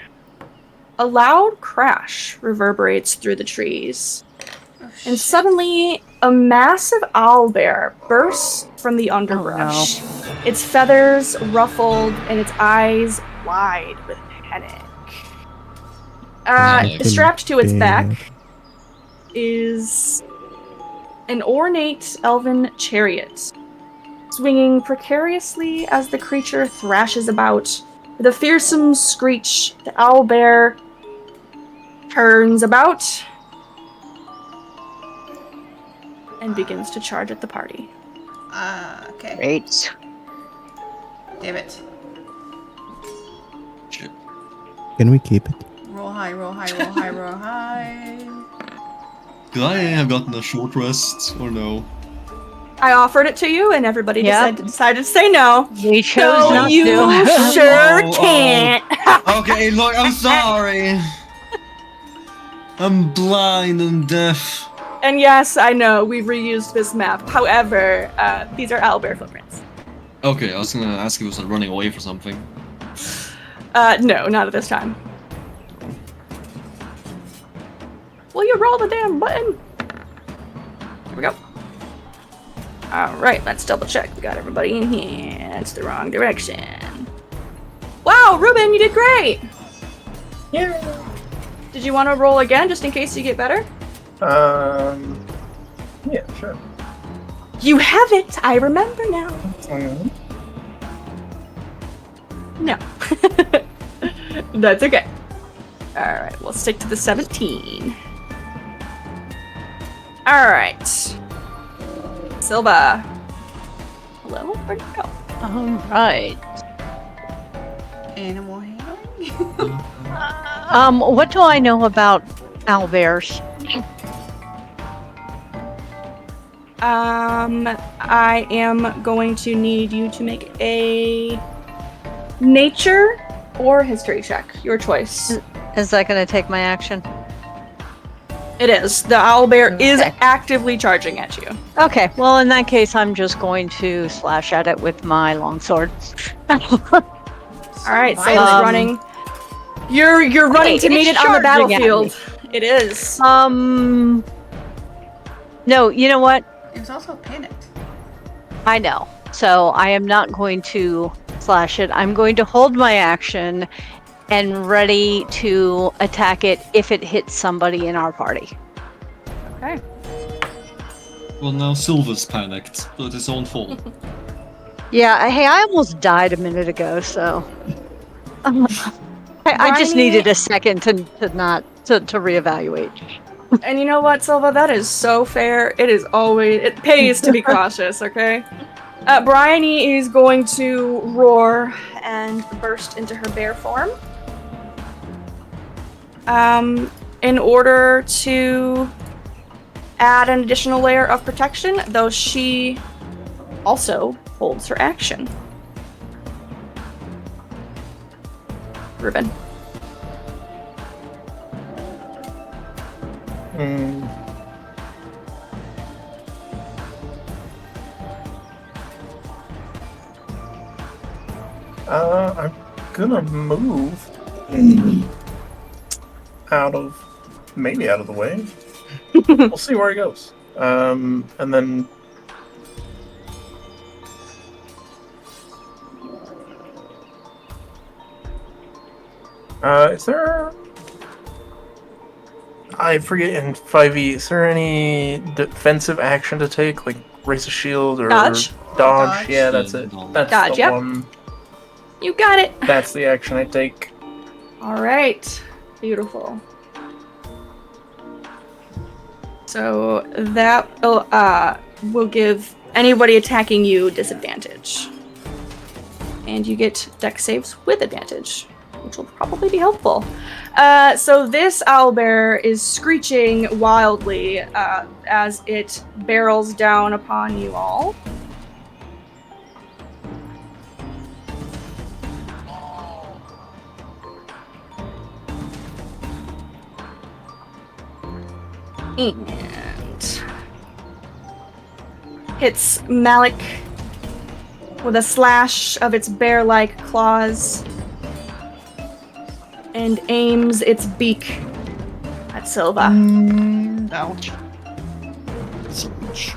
a loud crash reverberates through the trees, and suddenly a massive owlbear bursts from the underbrush. Its feathers ruffled and its eyes wide with panic. Strapped to its back is an ornate elven chariot, swinging precariously as the creature thrashes about. With a fearsome screech, the owlbear turns about and begins to charge at the party. Okay. Great. Damn it. Shit. Can we keep it? Roll high, roll high, roll high, roll high. Could I have gotten a short rest, or no? I offered it to you, and everybody Yep. decided to say no. We chose No, not you to. sure Oh, can't. Okay, look, I'm sorry. I'm blind and deaf. And yes, I know, we've reused this map. However, these are owlbear footprints. Okay, I was gonna ask if it was running away for something. No, not at this time. Will you roll the damn button? Here we go. Alright, let's double check. We got everybody in here. That's the wrong direction. Wow, Ruben, you did great! Yeah. Did you want to roll again, just in case you get better? Yeah, sure. You have it! I remember now. No. That's okay. Alright, we'll stick to the 17. Alright. Silva. Hello? Where'd you go? Alright. Animal handling? What do I know about owlbears? I am going to need you to make a nature or history check. Your choice. Is that going to take my action? It is. The owlbear is Okay. actively charging at you. Okay, well, in that case, I'm just going to slash at it with my longsword. Alright, so it's violent. running. You're running to Hey, meet it it's on the charging at battlefield. It is. No, you know what? It was also panicked. I know. So I am not going to slash it. I'm going to hold my action and ready to attack it if it hits somebody in our party. Okay. Well, now Silva's panicked, but it's his own fault. Yeah, hey, I almost died a minute ago, so I just Bryony- needed a second to reevaluate. And you know what, Silva? That is so fair. It pays to be cautious, okay? Bryony is going to roar and burst into her bear form. In order to add an additional layer of protection, though she also holds her action. Ruben. I'm gonna move maybe out of the way. We'll see where he goes. And then is there? I forget in 5e. Is there any defensive action to take, like raise a shield or Dodge. Dodge. Yeah, that's it. That's Dodge, the yep. one. You got it. That's the action I take. All right. Beautiful. So that will give anybody attacking you disadvantage. And you get dex saves with advantage, which will probably be helpful. So this owlbear is screeching wildly as it barrels down upon you all. And hits Malik with a slash of its bear-like claws and aims its beak at Silva. Ouch. So much.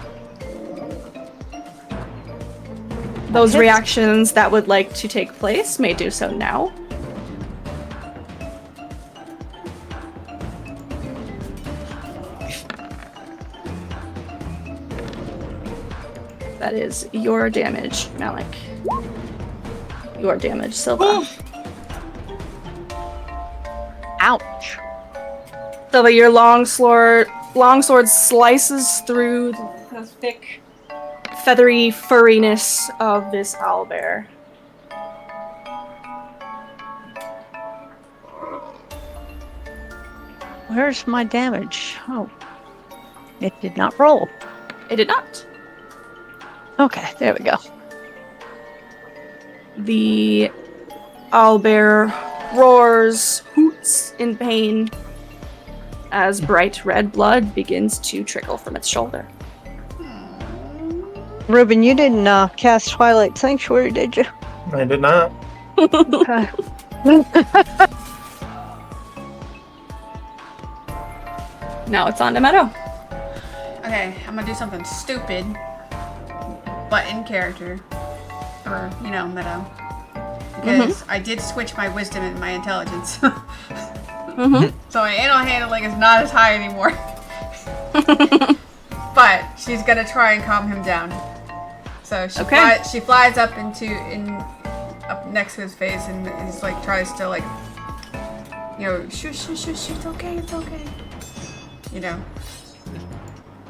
Those reactions that would like to take place may do so now. That is your damage, Malik. Your damage, Silva. Ouch. Silva, your longsword slices through the thick, feathery furriness of this owlbear. Where's my damage? Oh, it did not roll. It did not. Okay, there we go. The owlbear roars, hoots in pain as bright red blood begins to trickle from its shoulder. Ruben, you didn't cast Twilight Sanctuary, did you? I did not. Okay. Now it's on to Meadow. Okay, I'm gonna do something stupid, but in character. Or, you know, Meadow. Because I did switch my wisdom and my intelligence. So my animal handling is not as high anymore. But she's gonna try and calm him down. So she, Okay. she flies up up next to his face and is like tries to like You know, shush, shush, shush, it's okay, it's okay. You know.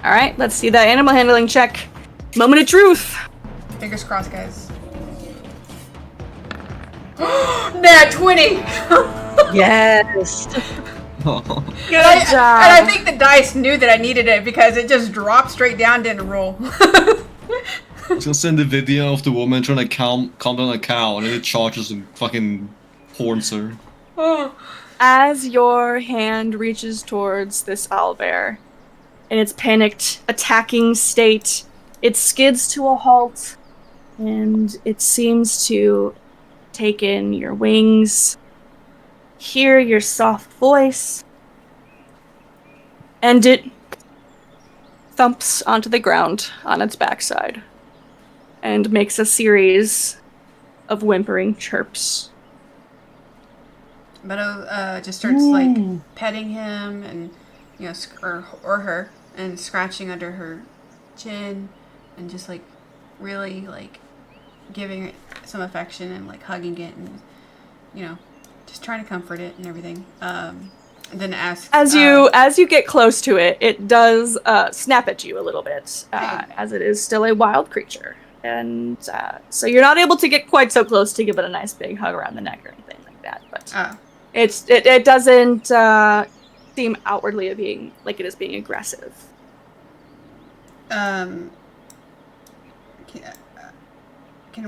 All right, let's see that animal handling check. Moment of truth. Fingers crossed, guys. Nat 20! Yes. Good And job. I think the dice knew that I needed it because it just dropped straight down, didn't roll. Just send the video of the woman trying to calm down a cow, and then it charges and fucking horns her. Oh. As your hand reaches towards this owlbear, in its panicked, attacking state, it skids to a halt, and it seems to take in your wings, hear your soft voice, and it thumps onto the ground on its backside and makes a series of whimpering chirps. Meadow just starts like petting him and you know or her and scratching under her chin and just like really like giving it some affection and like hugging it and you know just trying to comfort it and everything. And then asks As you get close to it, it does snap at you a little bit, as it is still a wild creature, and so you're not able to get quite so close to give it a nice big hug around the neck or anything like that. But it doesn't seem outwardly of being like it is being aggressive. Can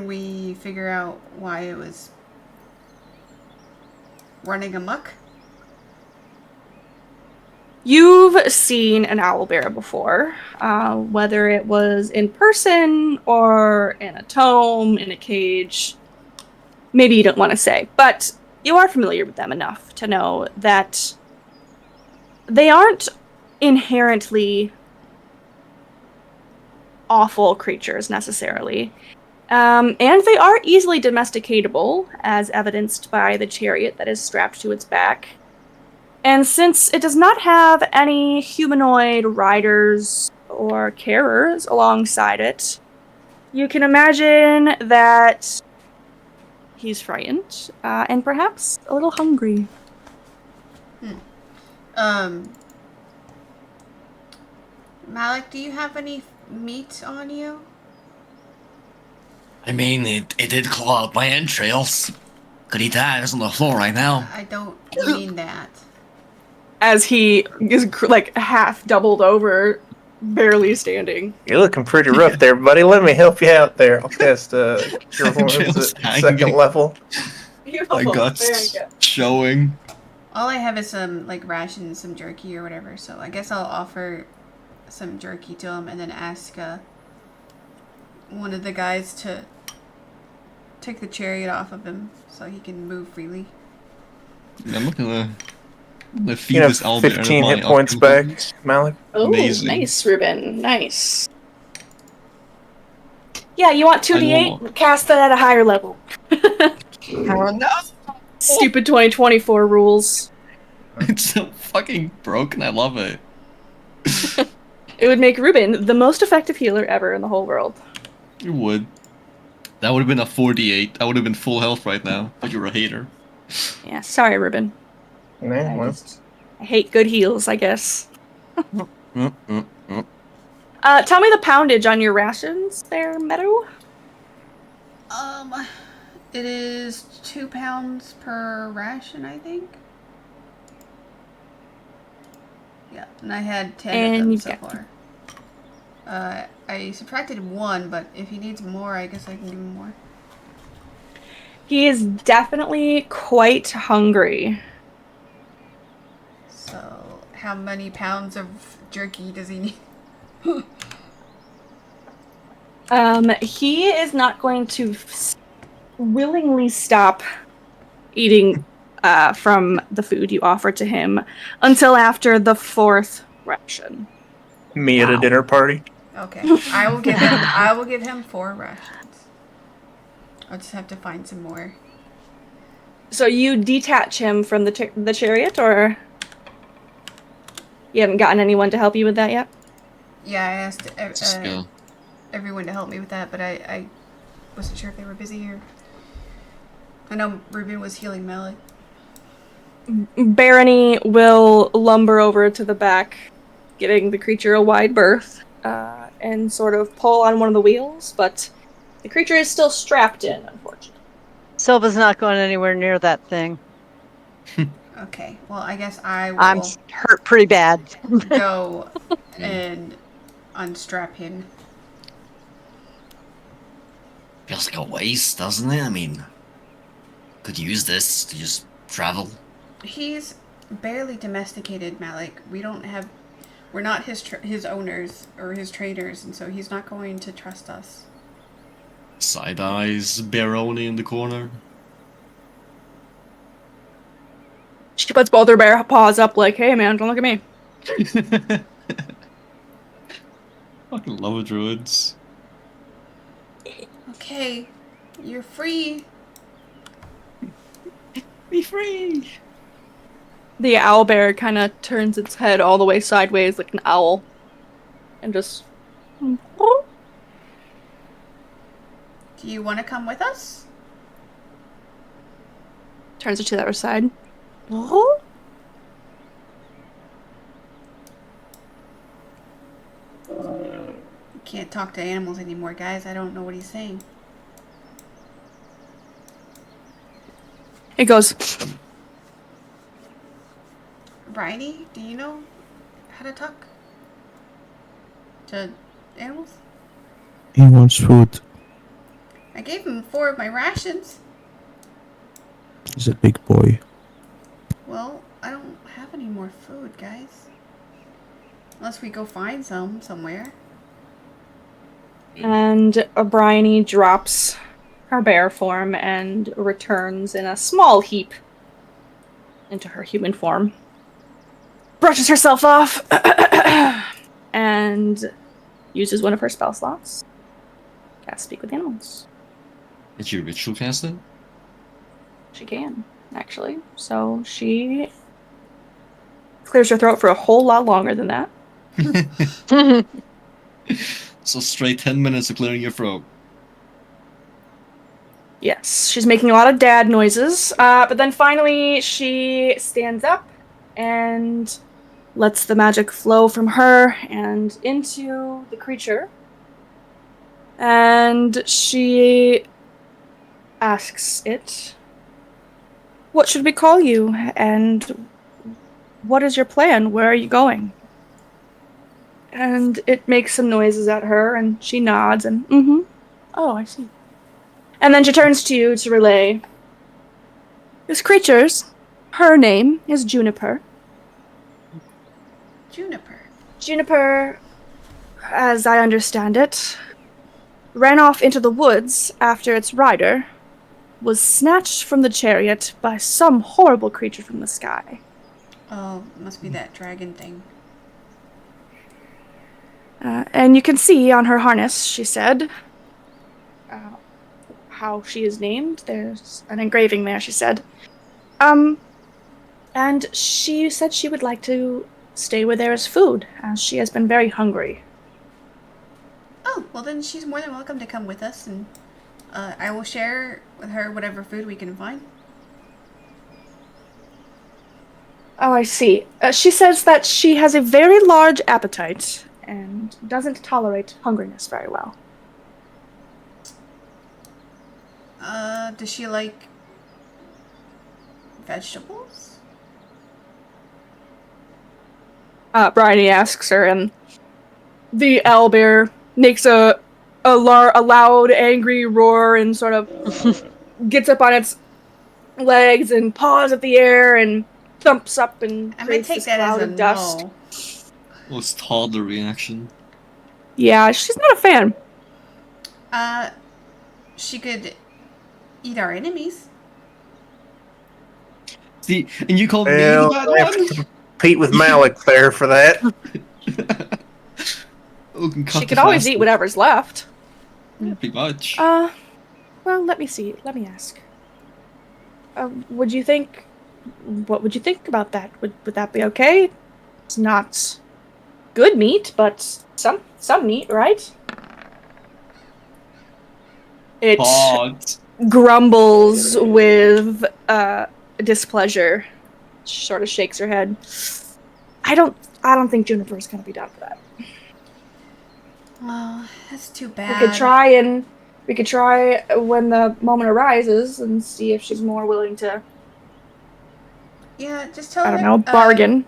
we figure out why it was running amok? You've seen an owlbear before, whether it was in person or in a tome, in a cage. Maybe you don't want to say, but you are familiar with them enough to know that they aren't inherently awful creatures necessarily. And they are easily domesticatable, as evidenced by the chariot that is strapped to its back. And since it does not have any humanoid riders or carers alongside it, you can imagine that he's frightened and perhaps a little hungry. Malik, do you have any meat on you? I mean, it did claw up my entrails. Could eat that. It's on the floor right now. I don't mean that. As he is like half doubled over, barely standing. You're looking pretty rough there, buddy. Let me help you out there. I'll cast your horns at second level. My guts showing. All I have is some like rations, some jerky or whatever. So I guess I'll offer some jerky to him and then ask one of the guys to take the chariot off of him so he can move freely. Yeah, I'm looking at the feed You have this owlbear. 15 hit points back, Malik. Oh, Amazing. nice, Ruben. Nice. Yeah, you want 2d8? Cast that at a higher level. Oh no! Stupid 2024 rules. It's so fucking broken. I love it. It would make Ruben the most effective healer ever in the whole world. You would. That would have been a 48. I would have been full health right now, but you're a hater. Yeah, sorry, Ruben. Yeah, well, I hate good heals, I guess. Mm, mm, mm. Tell me the poundage on your rations there, Meadow. It is 2 pounds per ration, I think. Yeah, and I had 10 And of them you've so got- far. I subtracted 1, but if he needs more, I guess I can give him more. He is definitely quite hungry. So, how many pounds of jerky does he need? He is not going to willingly stop eating from the food you offer to him until after the 4th ration. me at a dinner party. Okay, I will give him 4 rations. I'll just have to find some more. So you detach him from the chariot, or you haven't gotten anyone to help you with that yet? Yeah, I asked Just go. everyone to help me with that, but I wasn't sure if they were busy or... I know Ruben was healing Malik. Barony will lumber over to the back, giving the creature a wide berth, and sort of pull on one of the wheels, but the creature is still strapped in, unfortunately. Silva's not going anywhere near that thing. Okay, well, I guess I I'm will hurt pretty bad. go and unstrap him. Feels like a waste, doesn't it? I mean, could use this to just travel. He's barely domesticated, Malik. We're not his owners or his traders, and so he's not going to trust us. Side eyes Baroni in the corner. She puts both her bare paws up like, hey man, don't look at me. Fucking love druids. Okay, you're free. Be free! The owlbear kind of turns its head all the way sideways like an owl. And just... Do you want to come with us? turns it to the other side. Can't talk to animals anymore, guys. I don't know what he's saying. It goes... Bryony, do you know how to talk to animals? He wants food. I gave him 4 of my rations. He's a big boy. Well, I don't have any more food, guys. Unless we go find some somewhere. And Bryony drops her bear form and returns in a small heap into her human form. Brushes herself off and uses one of her spell slots. Cast Speak with Animals. Did you ritual cast it? She can, actually. So she clears her throat for a whole lot longer than that. So straight 10 minutes of clearing your throat. Yes, she's making a lot of dad noises, but then finally she stands up and lets the magic flow from her and into the creature. And she asks it, "What should we call you? And what is your plan? Where are you going?" And it makes some noises at her, and she nods and, oh, I see. And then she turns to you to relay. This creature's, her name is Juniper. Juniper. Juniper, as I understand it, ran off into the woods after its rider was snatched from the chariot by some horrible creature from the sky. Oh, must be that dragon thing. And you can see on her harness, she said, how she is named. There's an engraving there, she said. And she said she would like to stay where there is food, as she has been very hungry. Oh, well then she's more than welcome to come with us, and I will share with her whatever food we can find. Oh, I see. She says that she has a very large appetite and doesn't tolerate hungriness very well. Does she like vegetables? Bryony asks her, and the owlbear makes a loud, angry roar and sort of gets up on its legs and paws at the air and thumps up and I might creates take this that cloud as a of dust. no. Most toddler reaction. Yeah, she's not a fan. She could eat our enemies. See, and you called me Well, the I bad have one? to compete with Malik there for that. Oh, can cut She the could always fast- eat whatever's left. Yeah, pretty much. Well, let me see. Let me ask. What would you think about that? Would that be okay? It's not good meat, but some meat, right? It Hot. grumbles with displeasure She sort of shakes her head. I don't think Juniper's gonna be down for that. Oh, that's too We bad. could try when the moment arises and see if she's more willing to, Yeah, just tell I her. don't know, bargain.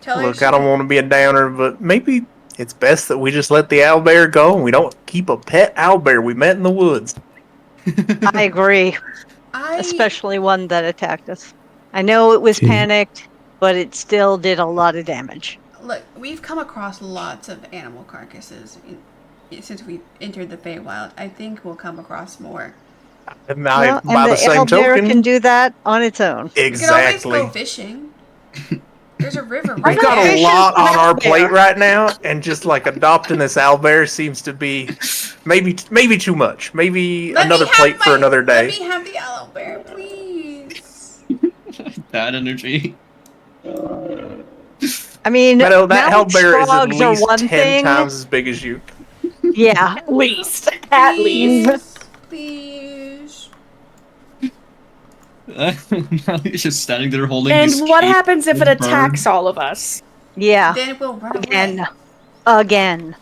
Tell her. Look, I don't want to be a downer, but maybe it's best that we just let the owlbear go and we don't keep a pet owlbear we met in the woods. I agree, especially one that attacked us. I know it was Okay. panicked, but it still did a lot of damage. Look, we've come across lots of animal carcasses since we entered the Feywild. I think we'll come across more. And Well, by and the the same owlbear token, can do that on its own. We could always exactly. go fishing. There's a river We've right got there. a lot Fishing on our owlbear. plate right now, and just like adopting this owlbear seems to be maybe too much. Maybe another plate for another day. Let me have the owlbear, please. Bad energy. I mean, Meadow, that Malik's owlbear is at frogs are least one 10 thing. times as big as you. Yeah, At least. At least. Please. He's just standing there holding And his what cape happens if it with bird. attacks all of us? yeah. Then we'll run away. Again.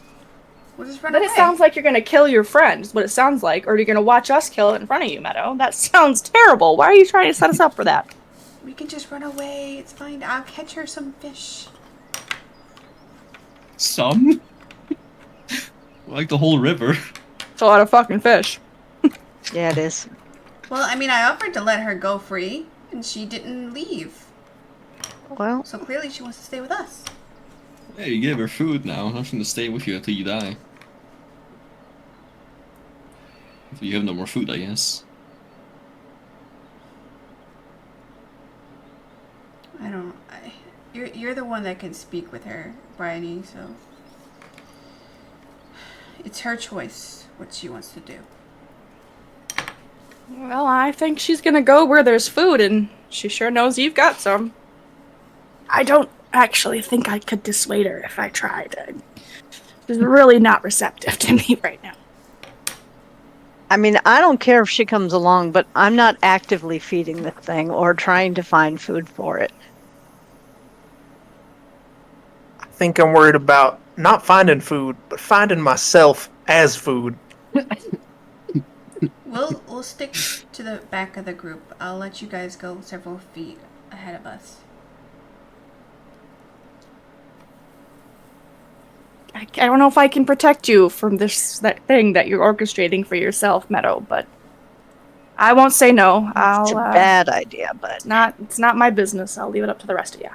We'll just run Then away. it sounds like you're gonna kill your friend, is what it sounds like, or you're gonna watch us kill it in front of you, Meadow. That sounds terrible. Why are you trying to set us up for that? We can just run away. It's fine. I'll catch her some fish. Some? Like the whole river. It's a lot of fucking fish. Yeah, it is. Well, I mean, I offered to let her go free, and she didn't leave. Well, So clearly she wants to stay with us. Hey, you gave her food now. I'm gonna stay with you until you die. If you have no more food, I guess. I don't. You're the one that can speak with her, Bryony. So it's her choice what she wants to do. Well, I think she's gonna go where there's food, and she sure knows you've got some. I don't actually think I could dissuade her if I tried. She's really not receptive to me right now. I mean, I don't care if she comes along, but I'm not actively feeding the thing or trying to find food for it. I think I'm worried about not finding food, but finding myself as food. We'll stick to the back of the group. I'll let you guys go several feet ahead of us. I don't know if I can protect you from that thing that you're orchestrating for yourself, Meadow, but I won't say no. It's a bad idea, but It's not my business. I'll leave it up to the rest of you.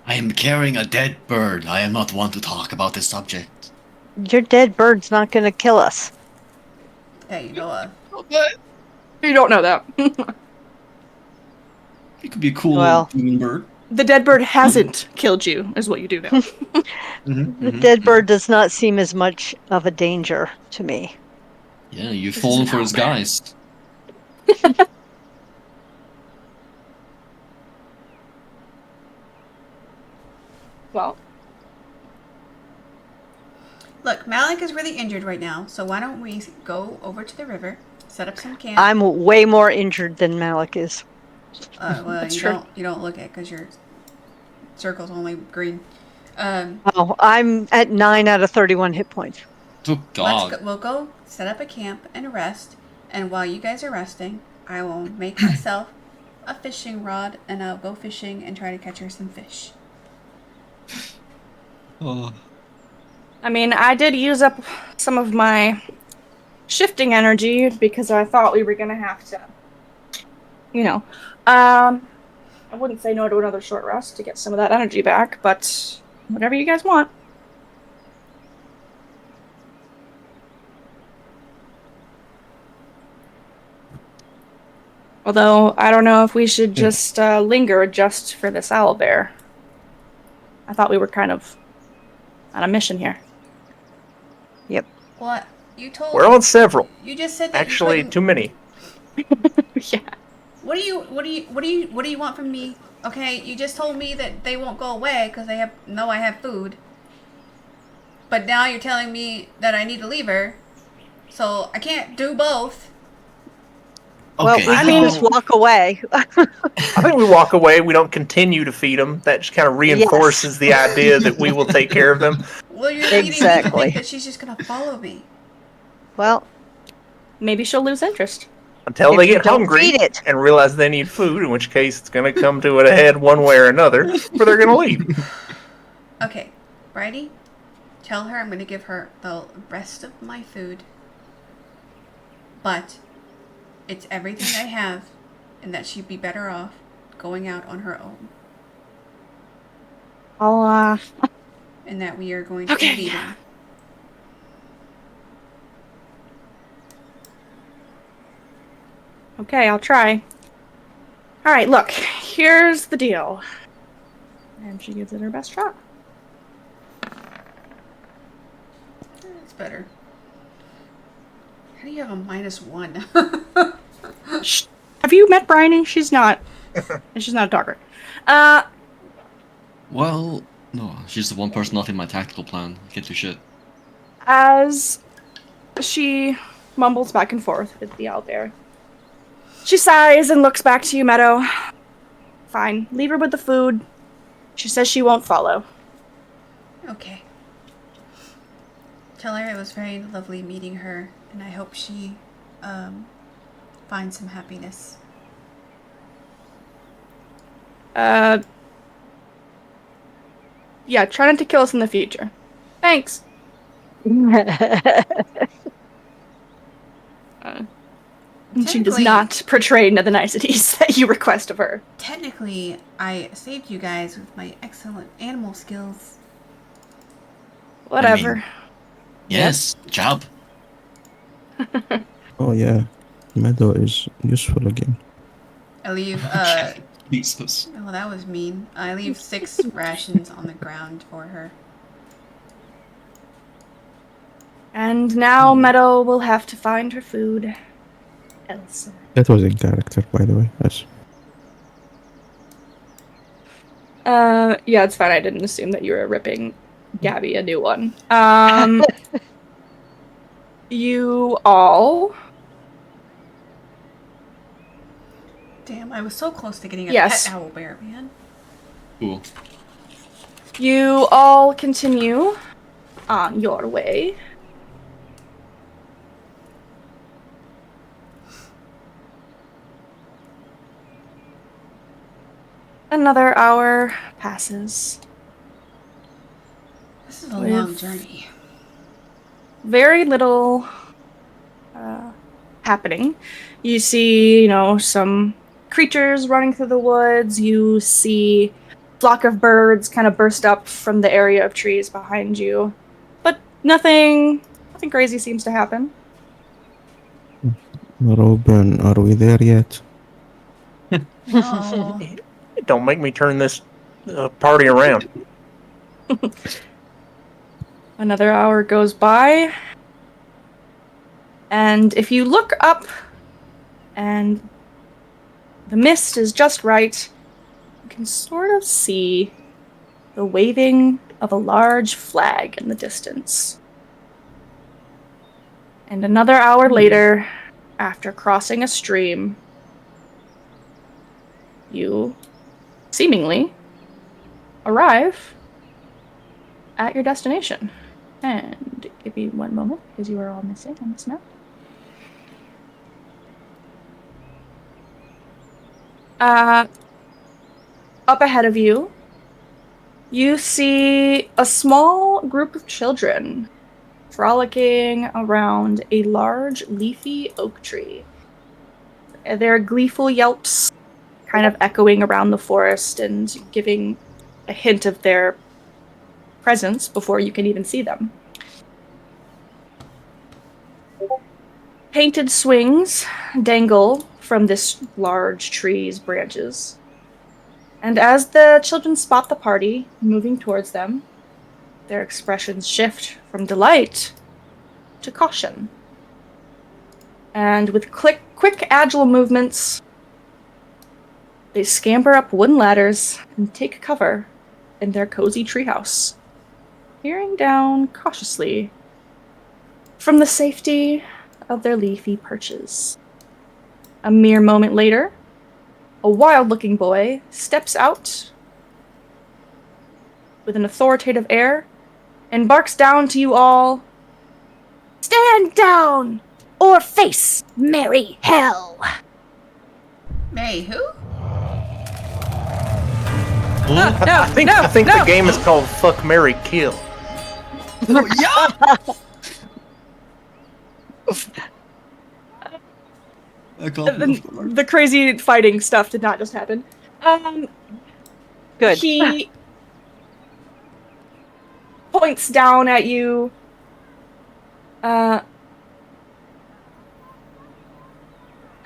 I am carrying a dead bird. I am not one to talk about this subject. your dead bird's not going to kill us. That you know of. You don't know that. It could be a cool Well. human bird. The dead bird hasn't killed you, is what you do know. The dead bird does not seem as much of a danger to me. Yeah, you've This fallen is for an his owlbear. guise. Well, Look, Malik is really injured right now, so why don't we go over to the river, set up some camp? I'm way more injured than Malik is. Well, That's you true. don't look it because your circle's only green. Oh, I'm at 9 out of 31 hit points. Oh God. We'll go set up a camp and rest. And while you guys are resting, I will make myself a fishing rod and I'll go fishing and try to catch her some fish. Oh. I mean, I did use up some of my shifting energy because I thought we were gonna have to, I wouldn't say no to another short rest to get some of that energy back, but whatever you guys want. Although, I don't know if we should just linger just for this owlbear. I thought we were kind of on a mission here. Yep. What? You told We're on several. You just said that Actually, you couldn't- too many. Yeah. What do you want from me? Okay, you just told me that they won't go away because I have food. But now you're telling me that I need to leave her. So I can't do both. Well, Okay, we can just walk away. I think we walk away. We don't continue to feed them. That just kind of reinforces the idea that we will take care of them. Well, you're leading me to Exactly. think that she's just gonna follow me. Well, Maybe she'll lose interest. Until If they you get don't hungry feed it. and realize they need food, in which case it's going to come to a head one way or another, where they're going to leave. Okay, Bridie, tell her I'm gonna give her the rest of my food, but it's everything I have, and that she'd be better off going out on her own, I'll and that we are going to Okay. be leaving. Okay, I'll try. Alright, look, here's the deal. And she gives it her best shot. It's better. How do you have a -1? Shh. Have you met Bryony? She's not a talker. Well, no, she's the one person not in my tactical plan. I can't do shit. As she mumbles back and forth with the owlbear, she sighs and looks back to you, Meadow. Fine, leave her with the food. She says she won't follow. Okay. Tell her it was very lovely meeting her, and I hope she finds some happiness. Yeah, try not to kill us in the future. Thanks. She does Technically- not portray the niceties that you request of her. Technically, I saved you guys with my excellent animal skills. Whatever. Yes, job. Oh yeah, Meadow is useful again. I leave, Jesus. oh, that was mean. I leave 6 rations on the ground for her. And now Meadow will have to find her food elsewhere. That was in character, by the way. Yes. Yeah, it's fine. I didn't assume that you were ripping Gabby a new one. You all. Damn, I was so close to getting a Yes. pet owlbear, man. Cool. You all continue on your way. Another hour passes. This is a With- long journey. Very little happening. You see, some creatures running through the woods. You see a flock of birds kind of burst up from the area of trees behind you. But nothing crazy seems to happen. Robin, are we there yet? Oh, Don't make me turn this party around. Another hour goes by. And if you look up and the mist is just right, you can sort of see the waving of a large flag in the distance. And another hour later, after crossing a stream, you seemingly arrive at your destination. And give me one moment, because you are all missing on this map. Up ahead of you, you see a small group of children frolicking around a large leafy oak tree. Their gleeful yelps kind of echoing around the forest and giving a hint of their presence before you can even see them. Painted swings dangle from this large tree's branches. And as the children spot the party moving towards them, their expressions shift from delight to caution. And with quick, agile movements, they scamper up wooden ladders and take cover in their cozy treehouse, peering down cautiously from the safety of their leafy perches. A mere moment later, a wild-looking boy steps out with an authoritative air and barks down to you all, "Stand down, or face merry hell!" Mary, who? No, I think no, the no. game is called Fuck, Marry, Kill. Oh, yeah! I can't move the word. The crazy fighting stuff did not just happen. Good. He points down at you, and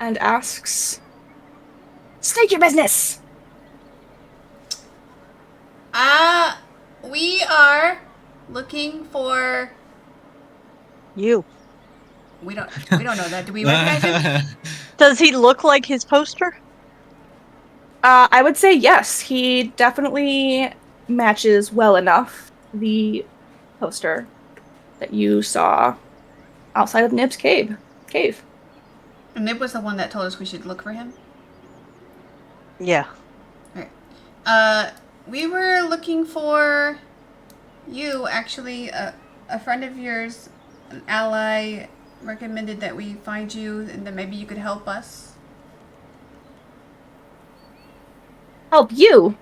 asks, "State your business." We are looking for. You. We don't know that. Do we recognize him? Does he look like his poster? I would say yes. He definitely matches well enough the poster that you saw outside of Nib's cave. And Nib was the one that told us we should look for him. Yeah. We were looking for you, actually. A friend of yours, an ally, recommended that we find you and that maybe you could help us. Help you?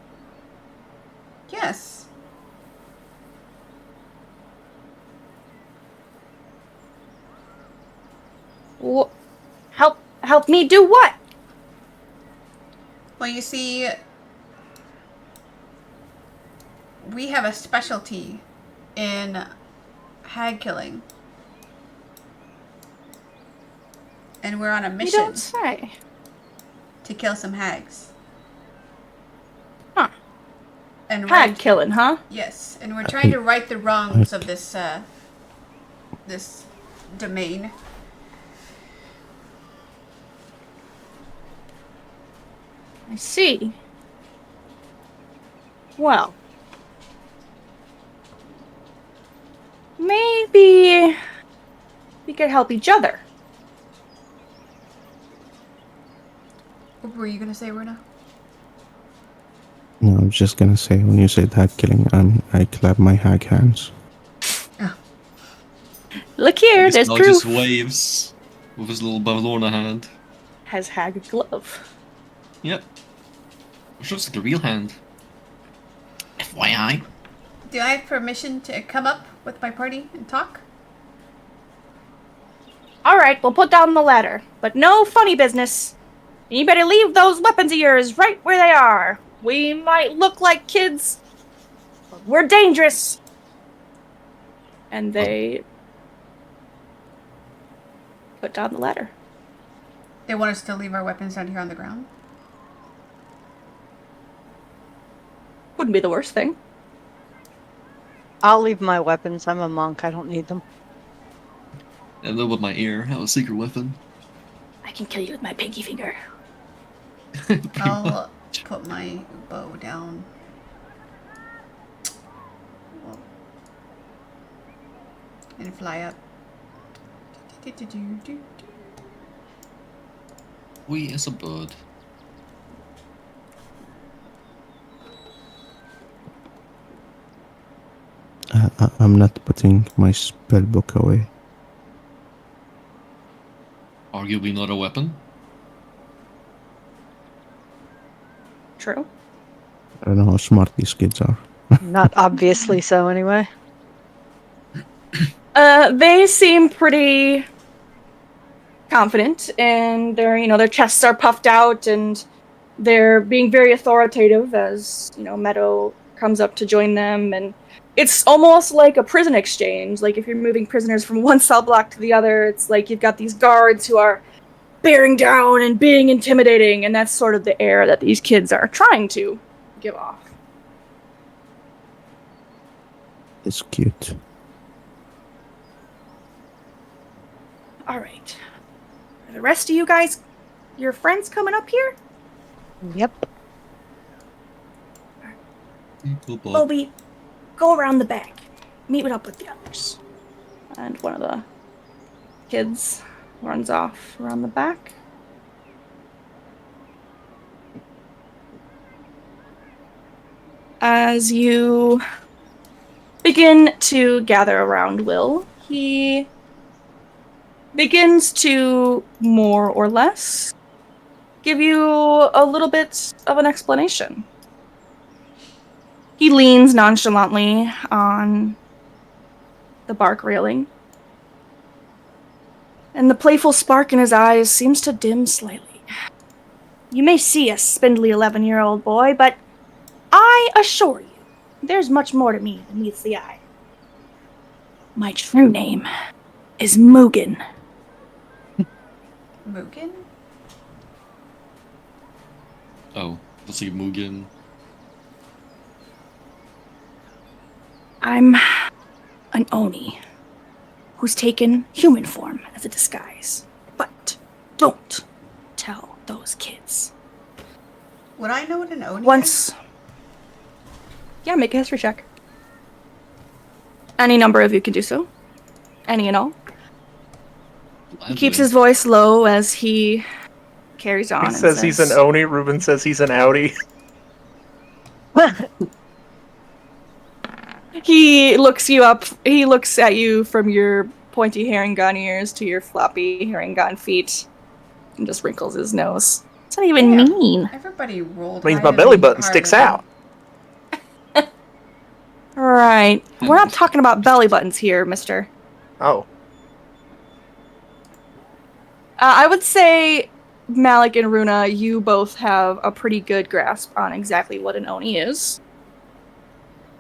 Yes. Help me do what? Well, you see, we have a specialty in hag killing. And we're on a You mission don't say. to kill some hags. Huh. And Hag killing, huh? Yes, and we're trying to right the wrongs of this this domain. I see. Well, maybe we could help each other. What were you gonna say, Runa? No, I'm just gonna say when you said hag killing, I clap my hag hands. Look here, This there's dog proof. just waves with his little Bavlorna hand. Has hag glove. Yep. Which looks like a real hand. FYI. Do I have permission to come up with my party and talk? All right, we'll put down the ladder, but no funny business. You better leave those weapons of yours right where they are. We might look like kids, but we're dangerous. And they put down the ladder. They want us to leave our weapons down here on the ground? Wouldn't be the worst thing. I'll leave my weapons. I'm a monk. I don't need them. And then with my ear, I have a secret weapon. I can kill you with my pinky finger. I'll put my bow down. Whoa. And fly up. We as a bird. I'm not putting my spell book away. Arguably not a weapon. True. I don't know how smart these kids are. Not obviously so, anyway. They seem pretty confident, and their chests are puffed out, and they're being very authoritative as, Meadow comes up to join them, and it's almost like a prison exchange. Like if you're moving prisoners from one cell block to the other, it's like you've got these guards who are bearing down and being intimidating, and that's sort of the air that these kids are trying to give off. It's cute. All right. Are the rest of you guys, your friends coming up here? Yep. Cool boy. Moby, go around the back. Meet up with the others. And one of the kids runs off around the back. as you begin to gather around Will, he begins to more or less give you a little bit of an explanation. He leans nonchalantly on the bark railing, and the playful spark in his eyes seems to dim slightly. You may see a spindly 11-year-old boy, but I assure you, there's much more to me than meets the eye. My true name is Mugen. Mugen? Oh, let's see, Mugen. I'm an Oni who's taken human form as a disguise. But don't tell those kids. Would I know what an Oni is? Once... Yeah, make a history check. Any number of you can do so. Any and all. He keeps his voice low as he carries on. He says he's an Oni. Ruben says he's an Audi. He looks you up. He looks at you from your pointy herringon ears to your floppy herringon feet, and just wrinkles his nose. What's that even mean? Everybody rolled. Means higher my than belly me button harder sticks than- out. Right. We're not talking about belly buttons here, mister. Oh. I would say, Malik and Runa, you both have a pretty good grasp on exactly what an Oni is.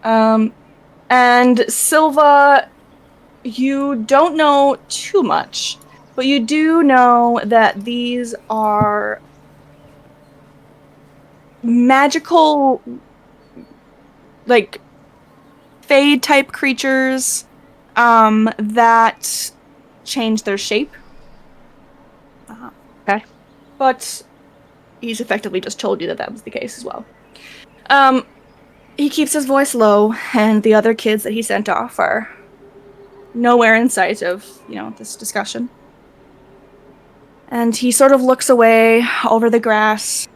And Silva, you don't know too much, but you do know that these are magical, like, Fade-type creatures that change their shape. Okay. But he's effectively just told you that that was the case as well. He keeps his voice low, and the other kids that he sent off are nowhere in sight of, this discussion. And he sort of looks away over the grass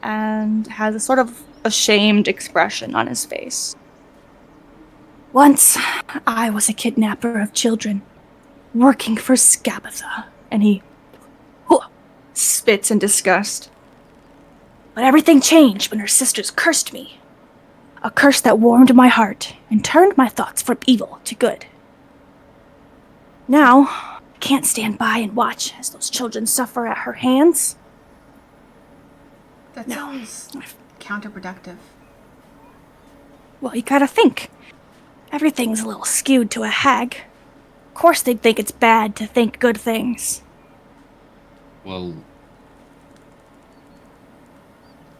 and has a sort of ashamed expression on his face. Once, I was a kidnapper of children, working for Skabatha, and he spits in disgust. But everything changed when her sisters cursed me. A curse that warmed my heart and turned my thoughts from evil to good. Now, I can't stand by and watch as those children suffer at her hands. That sounds counterproductive. Well, you gotta think. Everything's a little skewed to a hag. Of course they'd think it's bad to think good things. Well,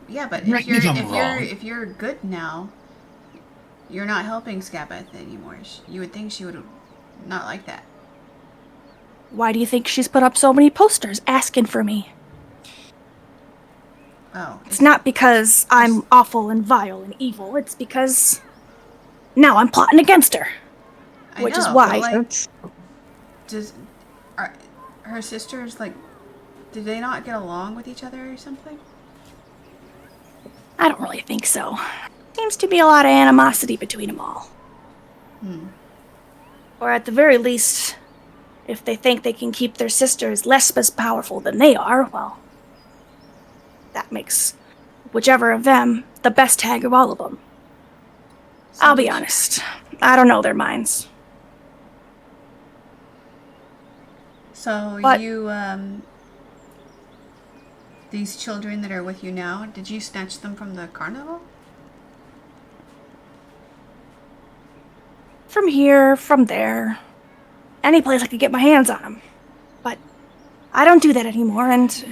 yeah, but Correct me if I'm wrong. if you're good now, you're not helping Skabatha anymore. You would think she would not like that. Why do you think she's put up so many posters asking for me? Oh, It's not because I'm awful and vile and evil. It's because now I'm plotting against her. I Which is know, why. but, are her sisters, like, did they not get along with each other or something? I don't really think so. Seems to be a lot of animosity between them all. Or at the very least, if they think they can keep their sisters less as powerful than they are, well, that makes whichever of them the best hag of all of them. I'll be honest, I don't know their minds. So But- you, these children that are with you now, did you snatch them from the carnival? From here, from there, any place I could get my hands on them. But I don't do that anymore, and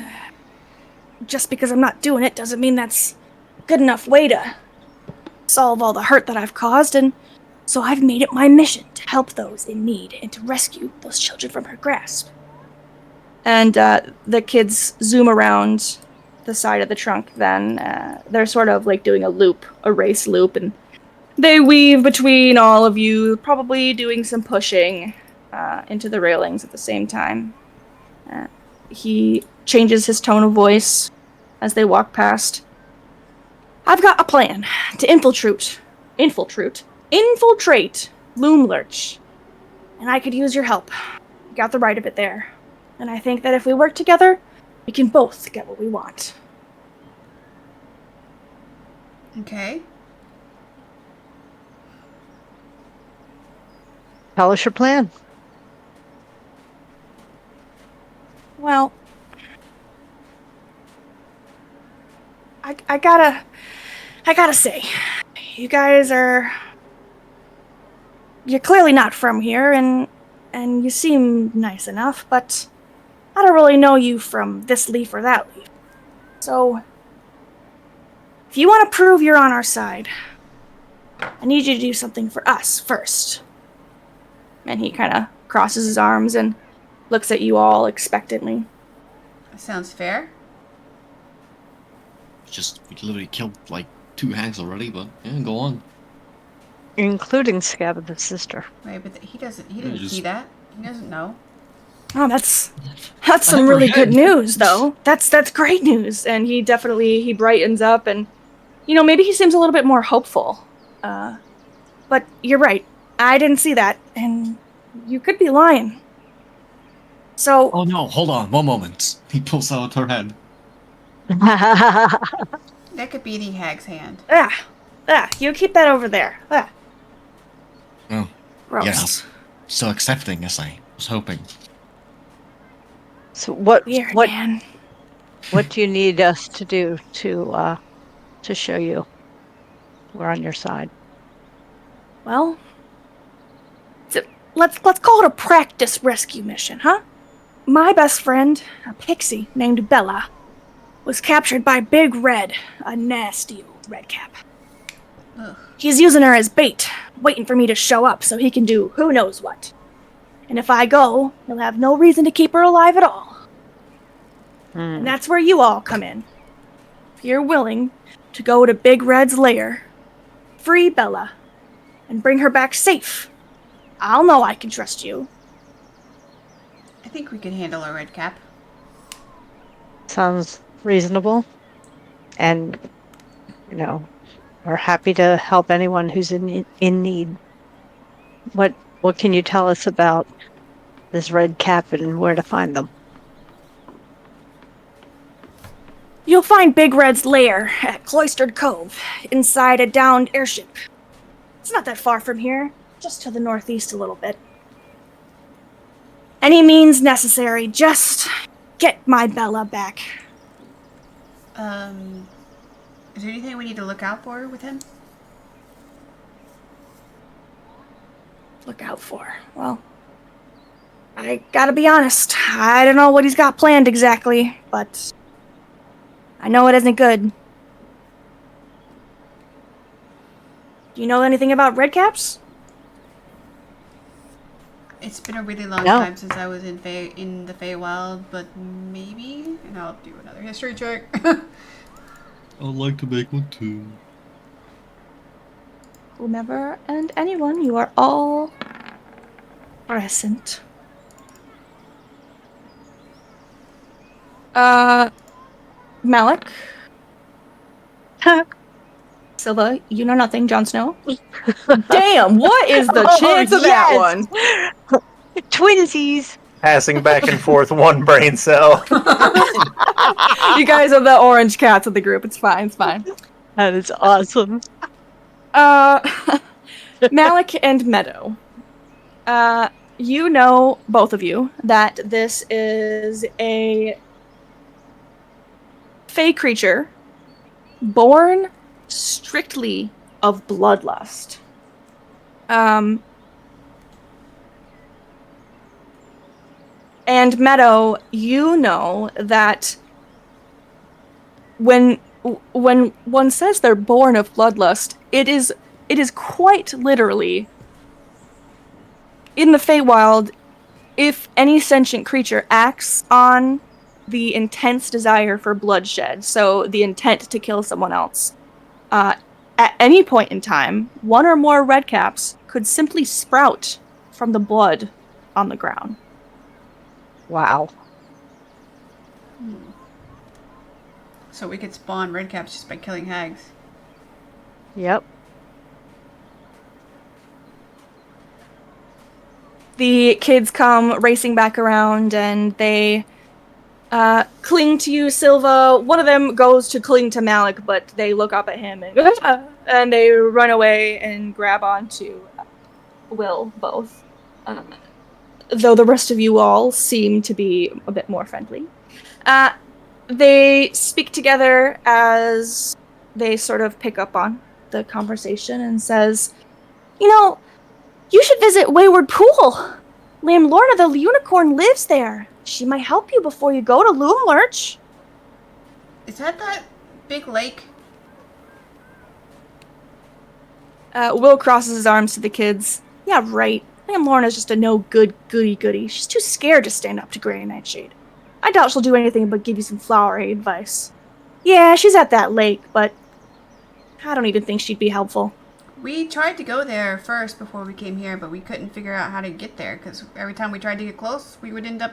just because I'm not doing it doesn't mean that's a good enough way to solve all the hurt that I've caused, and so I've made it my mission to help those in need and to rescue those children from her grasp. And the kids zoom around the side of the trunk then. They're sort of like doing a race loop, and they weave between all of you, probably doing some pushing into the railings at the same time. He changes his tone of voice as they walk past. I've got a plan to infiltrate infiltrate Loomlurch. And I could use your help. You got the right of it there. And I think that if we work together, we can both get what we want. Okay. Tell us your plan. Well, I gotta say, you guys you're clearly not from here, and you seem nice enough, but I don't really know you from this leaf or that leaf. So, if you want to prove you're on our side, I need you to do something for us first. And he kind of crosses his arms and looks at you all expectantly. That sounds fair. We literally killed like 2 hags already, but yeah, go on. Including Scabbard's sister. Wait, but he didn't see that. He doesn't know. Oh, that's some really good news, though. That's great news. And he brightens up, and maybe he seems a little bit more hopeful. But you're right. I didn't see that, and you could be lying. So. Oh no! Hold on, one moment. He pulls out her head. That could be the hag's hand. You keep that over there. Oh, gross. Yes. So accepting as I was hoping. So what Weird, what man. what do you need us to do to show you we're on your side? Well, let's call it a practice rescue mission, huh? My best friend, a pixie named Bella, was captured by Big Red, a nasty old redcap. Ugh. He's using her as bait, waiting for me to show up so he can do who knows what. And if I go, he'll have no reason to keep her alive at all. And that's where you all come in. If you're willing to go to Big Red's lair, free Bella, and bring her back safe, I'll know I can trust you. I think we can handle a red cap. Sounds reasonable. And, we're happy to help anyone who's in need. What can you tell us about this red cap and where to find them? You'll find Big Red's lair at Cloistered Cove, inside a downed airship. It's not that far from here, just to the northeast a little bit. Any means necessary, just get my Bella back. Is there anything we need to look out for with him? Look out for? Well, I gotta be honest, I don't know what he's got planned exactly, but I know it isn't good. Do you know anything about redcaps? It's been a really long No. time since I was in the Feywild, but maybe, and I'll do another history check. I'd like to make one too. Whomever and anyone, you are all present. Malik? Silva, you know nothing, Jon Snow? Damn, what is the chance of that one? Twinsies! Passing back and forth one brain cell. You guys are the orange cats of the group. It's fine, it's fine. That is awesome. Malik and Meadow. You know, both of you, that this is a fey creature born strictly of bloodlust. And Meadow, you know that when one says they're born of bloodlust, it is quite literally, in the Feywild, if any sentient creature acts on the intense desire for bloodshed, so the intent to kill someone else, at any point in time, one or more redcaps could simply sprout from the blood on the ground. Wow. So we could spawn redcaps just by killing hags. Yep. The kids come racing back around and they cling to you, Silva. One of them goes to cling to Malik, but they look up at him and they run away and grab onto Will, both. Though the rest of you all seem to be a bit more friendly. They speak together as they sort of pick up on the conversation and says, you know, you should visit Wayward Pool. Lamb Lorna the unicorn lives there. She might help you before you go to Loomlurch. Is that big lake? Will crosses his arms to the kids. Yeah, right. Lamb Lorna's just a no-good goody-goody. She's too scared to stand up to Grey Nightshade. I doubt she'll do anything but give you some flowery advice. Yeah, she's at that lake, but I don't even think she'd be helpful. We tried to go there first before we came here, but we couldn't figure out how to get there because every time we tried to get close, we would end up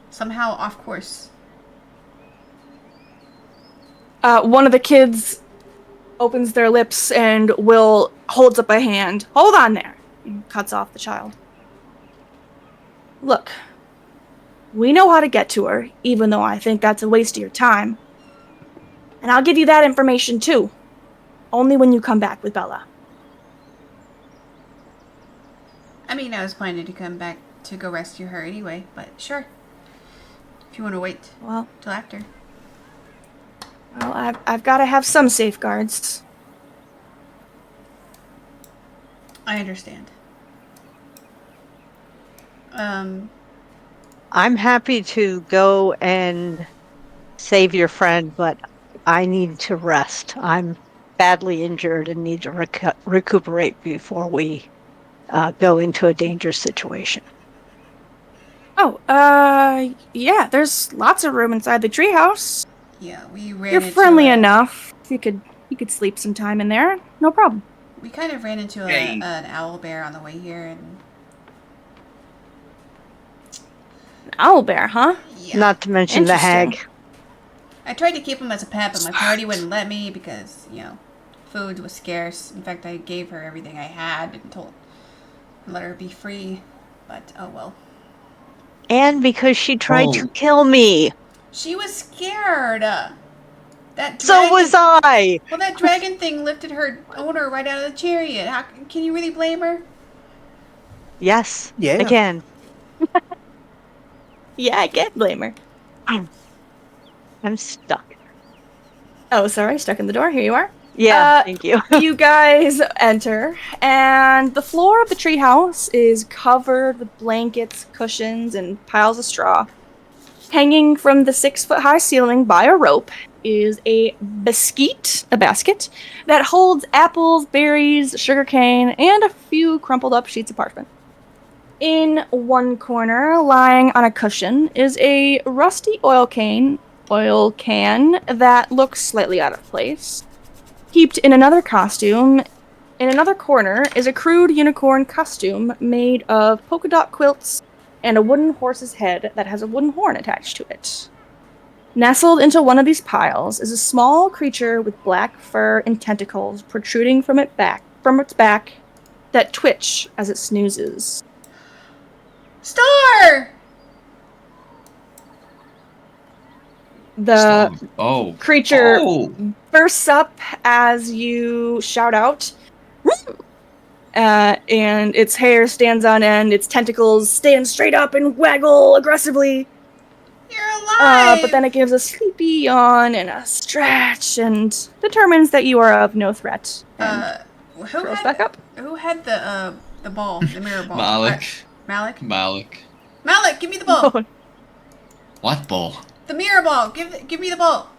somehow off course. One of the kids opens their lips and Will holds up a hand. Hold on there. And cuts off the child. Look, we know how to get to her, even though I think that's a waste of your time. And I'll give you that information too. Only when you come back with Bella. I mean, I was planning to come back to go rescue her anyway, but sure. If you want to wait Well, till after. I've got to have some safeguards. I understand. I'm happy to go and save your friend, but I need to rest. I'm badly injured and need to recuperate before we go into a dangerous situation. Oh, yeah, there's lots of room inside the treehouse. Yeah, we ran You're into friendly enough. You could sleep some time in there. No problem. We kind of ran into an owl bear on the way here, and An owl bear, huh? yeah. Not to mention the hag. Interesting. I tried to keep him as a pet, but my party wouldn't let me because, you know, food was scarce. In fact, I gave her everything I had and let her be free. But oh well. And because she tried to kill me. She was scared. So was I. Well, that dragon thing lifted her owner right out of the chariot. How can you really blame her? Yes. Yeah. Again. Yeah, I can't blame her. I'm stuck. Oh, sorry, stuck in the door. Here you are. Yeah, thank you. You guys enter, and the floor of the treehouse is covered with blankets, cushions, and piles of straw. Hanging from the 6-foot-high ceiling by a rope is a basket that holds apples, berries, sugarcane, and a few crumpled up sheets of parchment. In one corner, lying on a cushion, is a rusty oil can that looks slightly out of place. Heaped in another corner is a crude unicorn costume made of polka dot quilts and a wooden horse's head that has a wooden horn attached to it. Nestled into one of these piles is a small creature with black fur and tentacles protruding from its back that twitch as it snoozes. Star! The creature Oh. bursts up as you shout out, and its hair stands on end, its tentacles stand straight up and waggle aggressively. You're alive! But then it gives a sleepy yawn and a stretch and determines that you are of no threat. And throws back up. Who had the ball, the mirror ball? Malik. Malik? Malik. Give me the ball! What ball? The mirror ball! Give me the ball!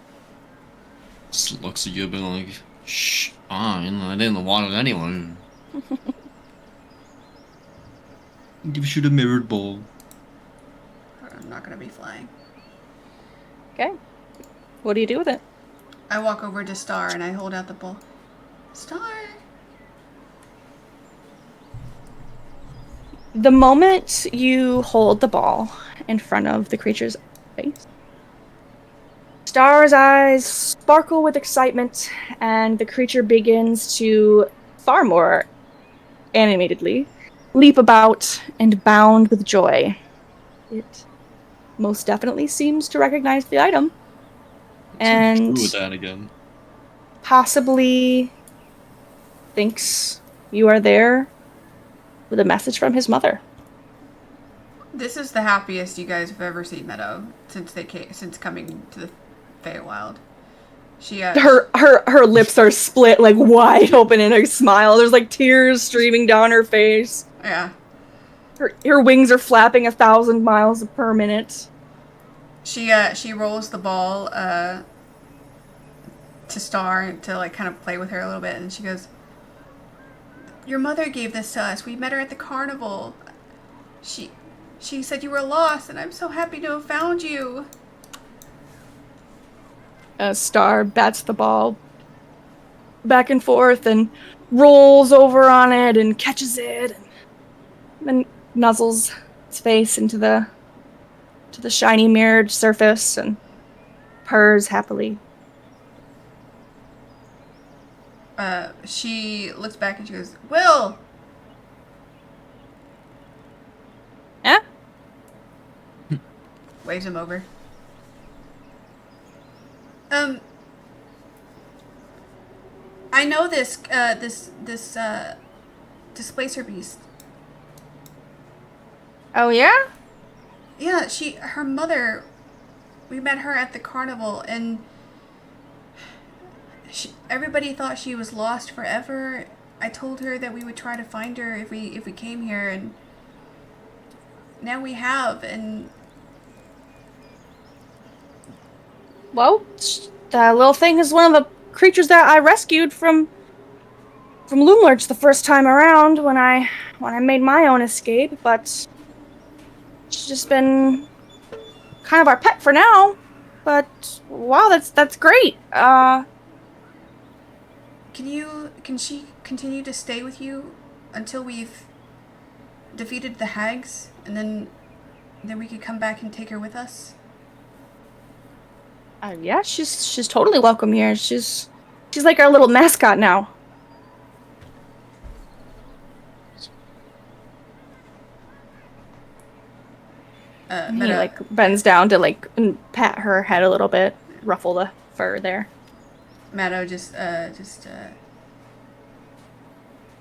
Just looks at you a bit like, shh, fine, I didn't want it anyway. Give you the mirrored ball. I'm not gonna be flying. Okay. What do you do with it? I walk over to Star and I hold out the ball. Star! The moment you hold the ball in front of the creature's face, Star's eyes sparkle with excitement, and the creature begins to, far more animatedly, leap about and bound with joy. It most definitely seems to recognize the item. And True with that again. possibly thinks you are there with a message from his mother. This is the happiest you guys have ever seen Meadow since coming to the Feywild. She Her lips are split like wide open in a smile. There's like tears streaming down her face. yeah. Her wings are flapping 1,000 miles per minute. She rolls the ball to Star to like kind of play with her a little bit, and she goes, "Your mother gave this to us. We met her at the carnival. She said you were lost, and I'm so happy to have found you." Star bats the ball back and forth and rolls over on it and catches it, and then nuzzles its face into the shiny mirrored surface and purrs happily. She looks back and she goes, "Will!" Yeah? Waves him over. I know this displacer beast. Oh yeah? Yeah, her mother, we met her at the carnival, and everybody thought she was lost forever. I told her that we would try to find her if we came here, and now we have, and Well, that little thing is one of the creatures that I rescued from Loomlurch the first time around when I made my own escape, but she's just been kind of our pet for now. But wow, that's great. can she continue to stay with you until we've defeated the hags, and then we could come back and take her with us? Yeah, she's totally welcome here. She's like our little mascot now. He like bends down to like pat her head a little bit, ruffle the fur there. Meadow just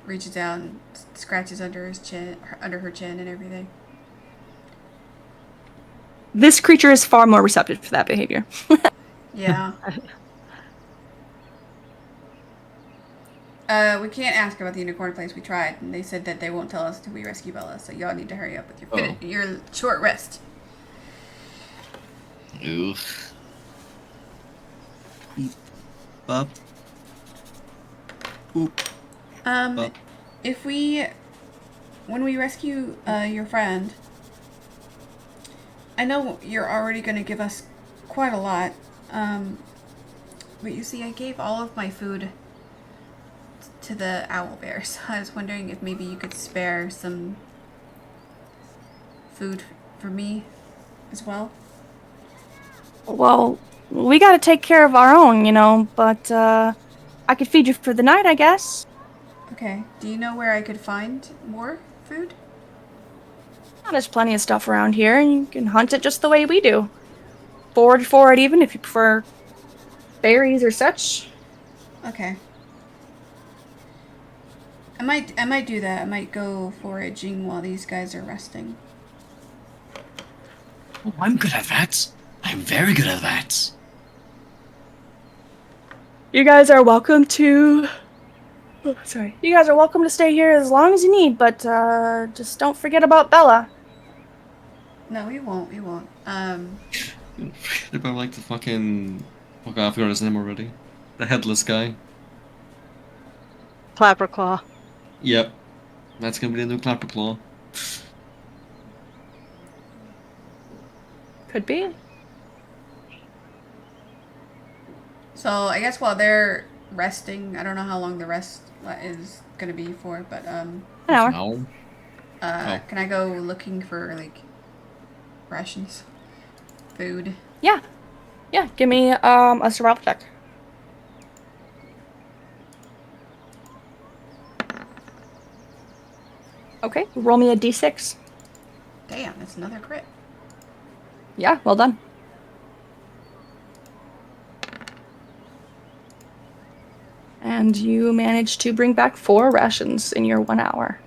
reaches out and scratches under her chin and everything. This creature is far more receptive to that behavior. Yeah. We can't ask about the unicorn place. We tried, and they said that they won't tell us until we rescue Bella. So y'all need to hurry up with your short rest. Oof. Up. Oop. When we rescue your friend, I know you're already going to give us quite a lot. But you see, I gave all of my food to the owl bear, so I was wondering if maybe you could spare some food for me as well. Well, we gotta take care of our own, but I could feed you for the night, I guess. Okay. Do you know where I could find more food? There's plenty of stuff around here, and you can hunt it just the way we do. Forage for it even if you prefer berries or such. Okay. I might do that. I might go foraging while these guys are resting. Oh, I'm good at that. I'm very good at that. You guys are welcome to... Oh, sorry. You guys are welcome to stay here as long as you need, but just don't forget about Bella. No, we won't. We won't. About like the fucking... Oh god, I forgot his name already. The headless guy. Clapperclaw. Yep. That's gonna be the new Clapperclaw. Could be. So I guess while they're resting, I don't know how long the rest is gonna be for, but An hour. No. can I go looking for like rations, food? Yeah. Yeah, give me a survival check. Okay, roll me a d6. Damn, that's another crit. Yeah, well done. And you managed to bring back 4 rations in your 1 hour.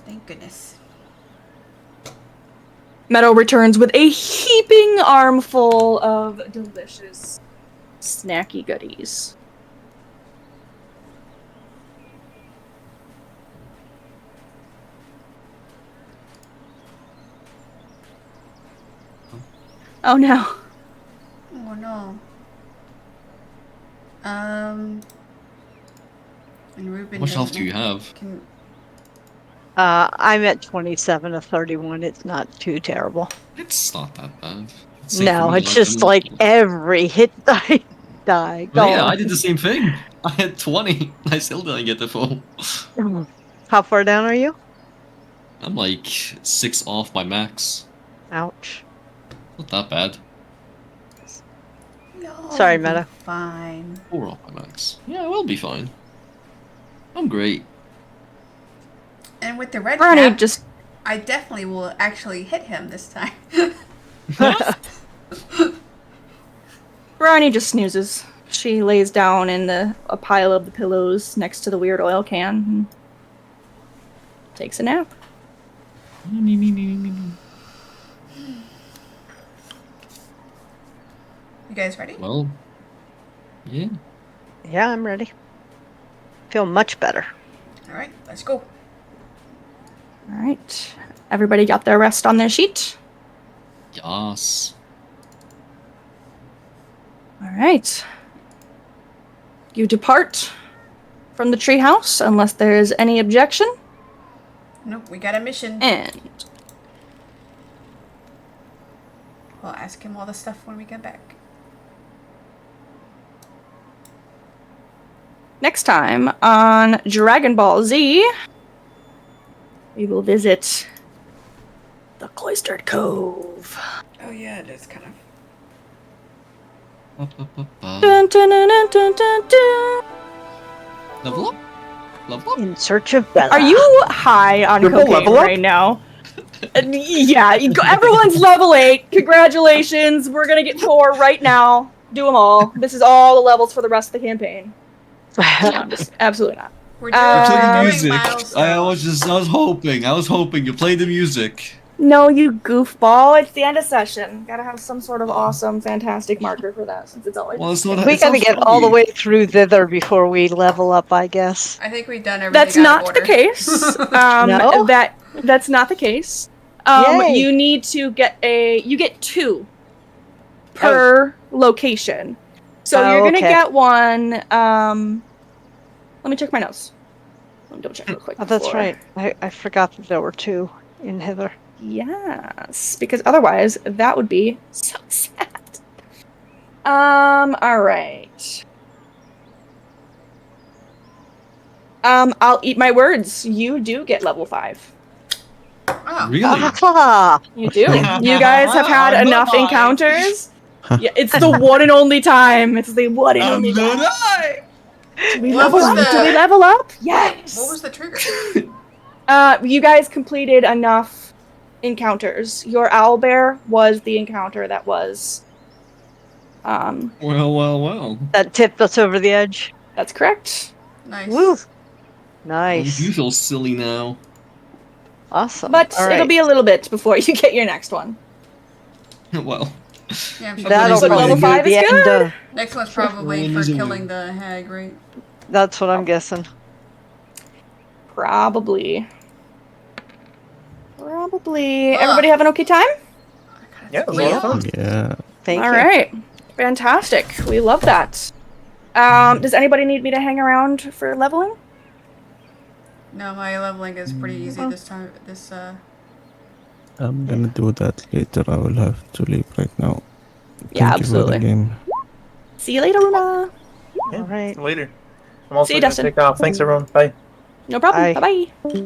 Thank goodness. Meadow returns with a heaping armful of delicious, snacky goodies. Oh no. Oh no. And Ruben How much health do doesn't you have? Can, I'm at 27 of 31. It's not too terrible. It's not that bad. Same for No, me, it's just I'm- like every hit die Yeah, gone. I did the same thing. I had 20. I still didn't get the full. How far down are you? I'm like 6 off my max. Ouch. Not that bad. Sorry, you'll be Meta. Fine. 4 off my max. Yeah, I will be fine. I'm great. And with the red Brownie cap, just I definitely will actually hit him this time. Brownie just snoozes. She lays down in a pile of the pillows next to the weird oil can and takes a nap. You guys ready? Well, yeah. Yeah, I'm ready. Feel much better. All right, let's go. All right. Everybody got their rest on their sheet? Yes. All right. You depart from the treehouse unless there is any objection. Nope, we got a mission. And We'll ask him all the stuff when we get back. next time on Dragon Ball Z, we will visit the Cloistered Cove. Oh yeah, it is kind of. Dun, dun, dun, dun, dun, dun, dun. Level up? Level up? In search of Bella. Are you high on Triple cocaine level up? right now? Yeah, everyone's level 8. Congratulations. We're gonna get 4 right now. Do them all. This is all the levels for the rest of the campaign. No, I'm just absolutely not. We're doing, Uh, Play the we're doing music. milestones. I was hoping you play the music. No, you goofball. It's the end of session. Gotta have some sort of awesome, fantastic marker for that since it's always. Well, it's not. We it's gotta not get all the funny. way through thither before we level up, I guess. I think we've done everything. That's out not of the order. case. No? That's not the case. Yay. You need to get you get 2 per location. So Oh, you're gonna okay. get one. Let me check my notes. Let me double check real quick. Oh, that's before. right. I forgot that there were 2 in hither. Yes, because otherwise that would be so sad. All right. I'll eat my words. You do get level 5. Oh, Really? Ah, You do. You guys have had I'm enough not lying. encounters. Yeah, it's the one and only time. It's the one and only time. Do we What level was up? the- Do we level up? Yes. what was the trigger? You guys completed enough encounters. Your owlbear was the encounter that was. Well. that tipped us over the edge. That's correct. Nice. Woo. Nice. You feel silly now. Awesome. But All it'll right. be a little bit before you get your next one. Well. Yeah, I'm sure That'll But probably level be 5 the is end good. of. next one's probably One for is a killing win. the hag, right? That's what I'm guessing. Probably. Ugh. Everybody have an okay time? Yeah, it was a lot of fun. Yeah. Thank All you. right. Fantastic. We love that. Does anybody need me to hang around for leveling? No, my leveling is pretty easy this time. I'm gonna do that later. I will have to leave right now. Yeah, Thank you for the absolutely. game. See you later, Luna. Yeah, All right. Later. I'm also See you, gonna Dustin. take off. Thanks, everyone. Bye. No problem. Bye. Bye-bye.